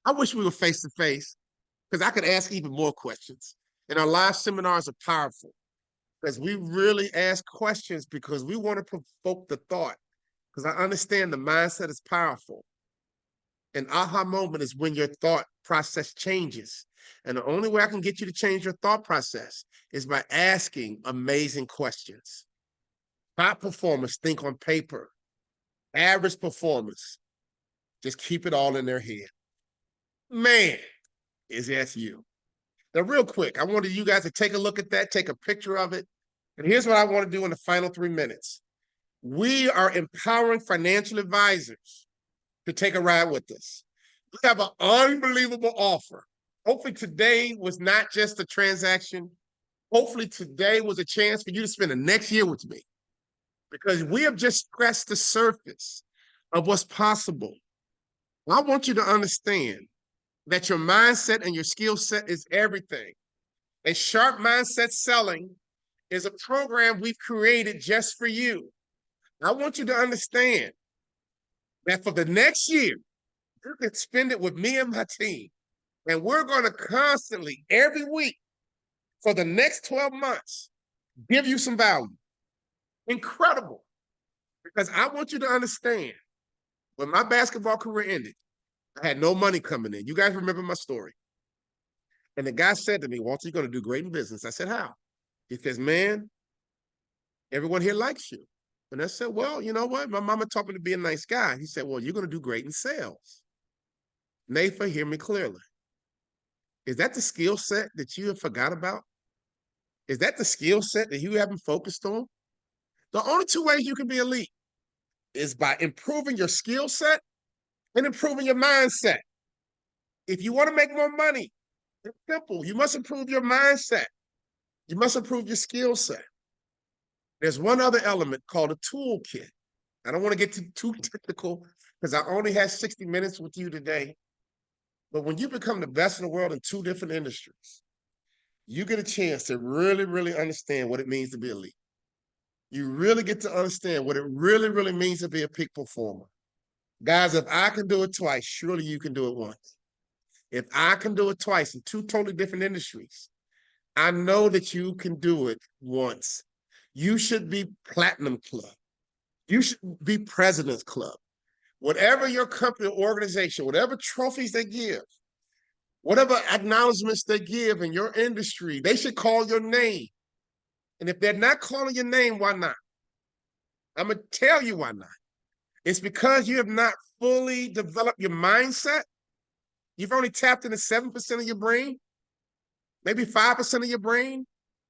Speaker 2: I wish we were face-to-face because I could ask even more questions. And our live seminars are powerful because we really ask questions because we want to provoke the thought. Because I understand the mindset is powerful. An aha moment is when your thought process changes. And the only way I can get you to change your thought process is by asking amazing questions. Top performers think on paper. Average performers just keep it all in their head. Man, is that you. Now, real quick, I wanted you guys to take a look at that, take a picture of it. And here's what I want to do in the final 3 minutes. We are empowering financial advisors to take a ride with us. We have an unbelievable offer. Hopefully today was not just a transaction. Hopefully today was a chance for you to spend the next year with me because we have just scratched the surface of what's possible. I want you to understand that your mindset and your skill set is everything. And Sharp Mindset Selling is a program we've created just for you. I want you to understand that for the next year, you can spend it with me and my team. And we're going to constantly, every week, for the next 12 months, give you some value. Incredible. Because I want you to understand, when my basketball career ended, I had no money coming in. You guys remember my story. And the guy said to me, Walter, you're going to do great in business. I said, how? He says, man, everyone here likes you. And I said, well, you know what? My mama taught me to be a nice guy. He said, well, you're going to do great in sales. NAIFA, hear me clearly. Is that the skill set that you have forgot about? Is that the skill set that you haven't focused on? The only two ways you can be elite is by improving your skill set and improving your mindset. If you want to make more money, it's simple. You must improve your mindset. You must improve your skill set. There's one other element called a toolkit. I don't want to get too technical because I only have 60 minutes with you today. But when you become the best in the world in two different industries, you get a chance to really, really understand what it means to be elite. You really get to understand what it really, really means to be a peak performer. Guys, if I can do it twice, surely you can do it once. If I can do it twice in two totally different industries, I know that you can do it once. You should be Platinum Club. You should be President's Club. Whatever your company or organization, whatever trophies they give, whatever acknowledgments they give in your industry, they should call your name. And if they're not calling your name, why not? I'm going to tell you why not. It's because you have not fully developed your mindset. You've only tapped into 7% of your brain, maybe 5% of your brain.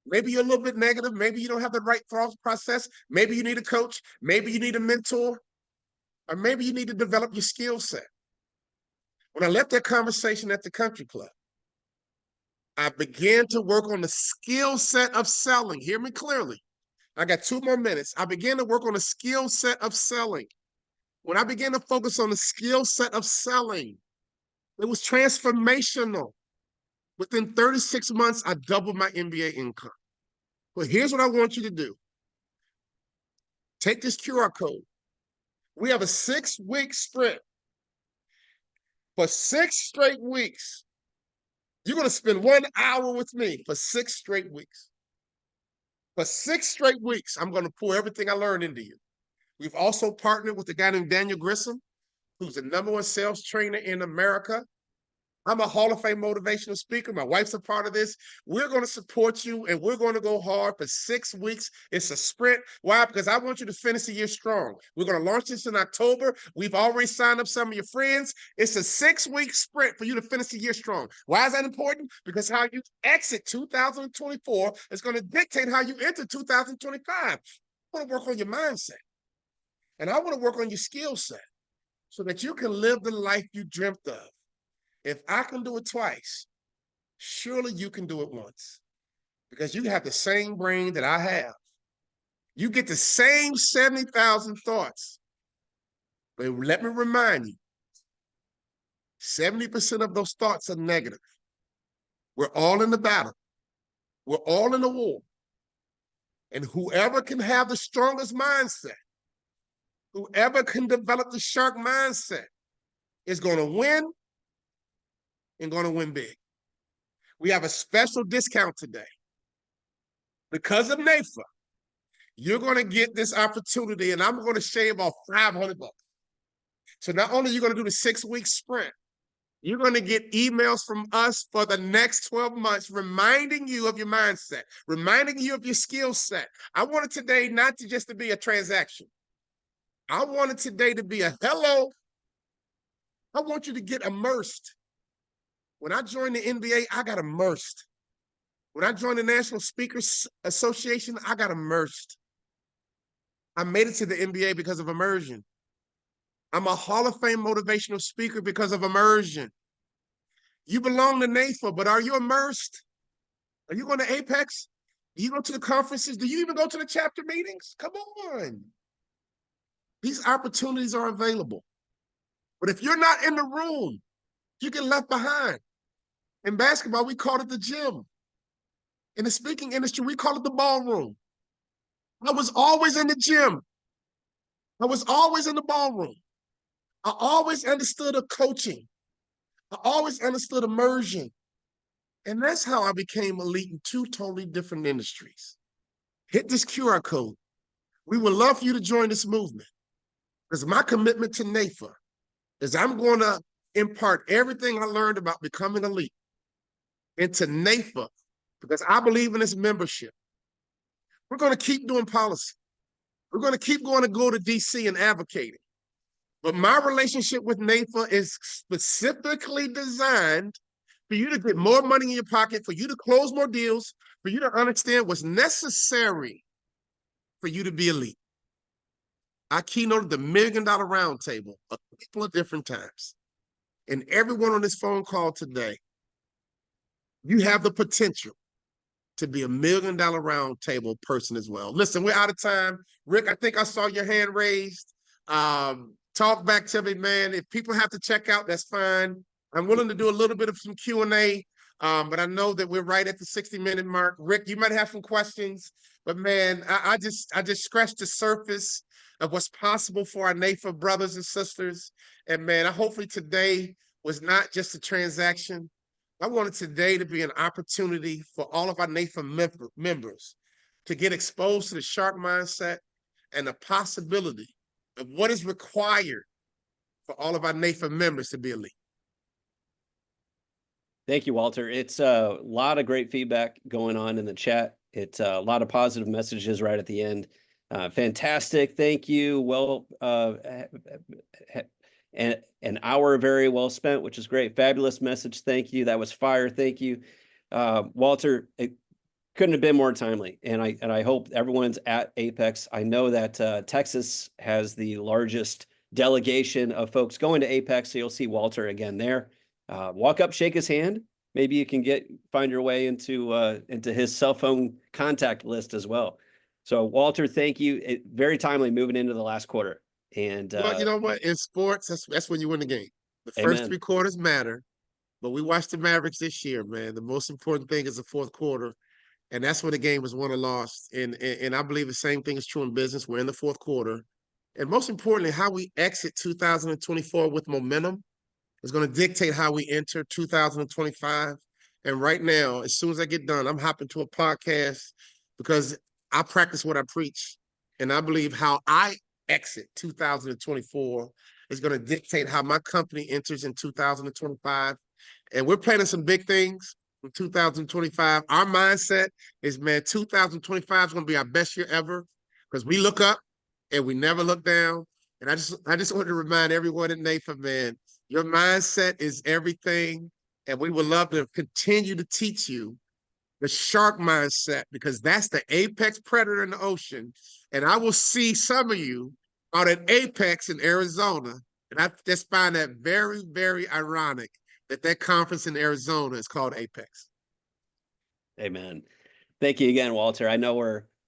Speaker 2: Maybe you're a little bit negative. Maybe you don't have the right thought process. Maybe you need a coach. Maybe you need a mentor. Or maybe you need to develop your skill set. When I left that conversation at the country club, I began to work on the skill set of selling. Hear me clearly. I got 2 more minutes. I began to work on the skill set of selling. When I began to focus on the skill set of selling, it was transformational. Within 36 months, I doubled my MBA income. But here's what I want you to do. Take this QR code. We have a 6-week sprint. For 6 straight weeks, you're going to spend 1 hour with me for 6 straight weeks. For 6 straight weeks, I'm going to pour everything I learned into you. We've also partnered with a guy named Daniel Grissom, who's the #1 sales trainer in America. I'm a Hall of Fame motivational speaker. My wife's a part of this. We're going to support you, and we're going to go hard for 6 weeks. It's a sprint. Why? Because I want you to finish the year strong. We're going to launch this in October. We've already signed up some of your friends. It's a 6-week sprint for you to finish the year strong. Why is that important? Because how you exit 2024 is going to dictate how you enter 2025. I want to work on your mindset, and I want to work on your skill set so that you can live the life you dreamt of. If I can do it twice, surely you can do it once, because you have the same brain that I have. You get the same 70,000 thoughts. But let me remind you, 70% of those thoughts are negative. We're all in the battle. We're all in the war. And whoever can have the strongest mindset, whoever can develop the shark mindset is going to win and going to win big. We have a special discount today. Because of NAIFA, you're going to get this opportunity, and I'm going to shave off $500. So not only are you going to do the 6-week sprint, you're going to get emails from us for the next 12 months reminding you of your mindset, reminding you of your skill set. I want it today not to just to be a transaction. I want it today to be a hello. I want you to get immersed. When I joined the NBA, I got immersed. When I joined the National Speakers Association, I got immersed. I made it to the NBA because of immersion. I'm a Hall of Fame motivational speaker because of immersion. You belong to NAIFA, but are you immersed? Are you going to Apex? Do you go to the conferences? Do you even go to the chapter meetings? Come on. These opportunities are available. But if you're not in the room, you get left behind. In basketball, we call it the gym. In the speaking industry, we call it the ballroom. I was always in the gym. I was always in the ballroom. I always understood a coaching. I always understood immersion. And that's how I became elite in 2 totally different industries. Hit this QR code. We would love for you to join this movement, because my commitment to NAIFA is I'm going to impart everything I learned about becoming elite into NAIFA, because I believe in its membership. We're going to keep doing policy. We're going to keep going to go to DC and advocating. But my relationship with NAIFA is specifically designed for you to get more money in your pocket, for you to close more deals, for you to understand what's necessary for you to be elite. I keynoted the $1 Million Roundtable a couple of different times. And everyone on this phone call today, you have the potential to be $1 Million Roundtable person as well. Listen, we're out of time. Rick, I think I saw your hand raised. Talk back to me, man. If people have to check out, that's fine. I'm willing to do a little bit of some Q&A, but I know that we're right at the 60-minute mark. Rick, you might have some questions, but man, I just scratched the surface of what's possible for our NAIFA brothers and sisters. And man, hopefully today was not just a transaction. I wanted today to be an opportunity for all of our NAIFA members to get exposed to the shark mindset and the possibility of what is required for all of our NAIFA members to be elite.
Speaker 1: Thank you, Walter. It's a lot of great feedback going on in the chat. It's a lot of positive messages right at the end. Fantastic. Thank you. Well, and an hour very well spent, which is great. Fabulous message. Thank you. That was fire. Thank you. Walter, it couldn't have been more timely. And I hope everyone's at Apex. I know that Texas has the largest delegation of folks going to Apex, so you'll see Walter again there. Walk up, shake his hand. Maybe you can find your way into his cell phone contact list as well. So Walter, thank you. Very timely moving into the last quarter. And
Speaker 2: well, you know what? In sports, that's when you win the game. The first
Speaker 1: amen.
Speaker 2: 3 quarters matter, but we watched the Mavericks this year, man. The most important thing is the fourth quarter, and that's when the game was won or lost. And I believe the same thing is true in business. We're in the fourth quarter, and most importantly, how we exit 2024 with momentum is going to dictate how we enter 2025. And right now, as soon as I get done, I'm hopping to a podcast because I practice what I preach. And I believe how I exit 2024 is going to dictate how my company enters in 2025. And we're planning some big things in 2025. Our mindset is, man, 2025 is going to be our best year ever because we look up and we never look down. And I just want to remind everyone at NAIFA, man, your mindset is everything. And we would love to continue to teach you the shark mindset because that's the apex predator in the ocean. And I will see some of you out at Apex in Arizona. And I just find that very, very ironic that conference in Arizona is called Apex.
Speaker 1: Amen. Thank you again, Walter. I know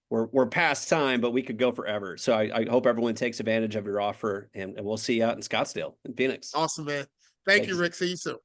Speaker 1: we're past time, but we could go forever. So I hope everyone takes advantage of your offer, and we'll see you out in Scottsdale in Phoenix.
Speaker 2: Awesome, man. Thank you, Rick. See you soon.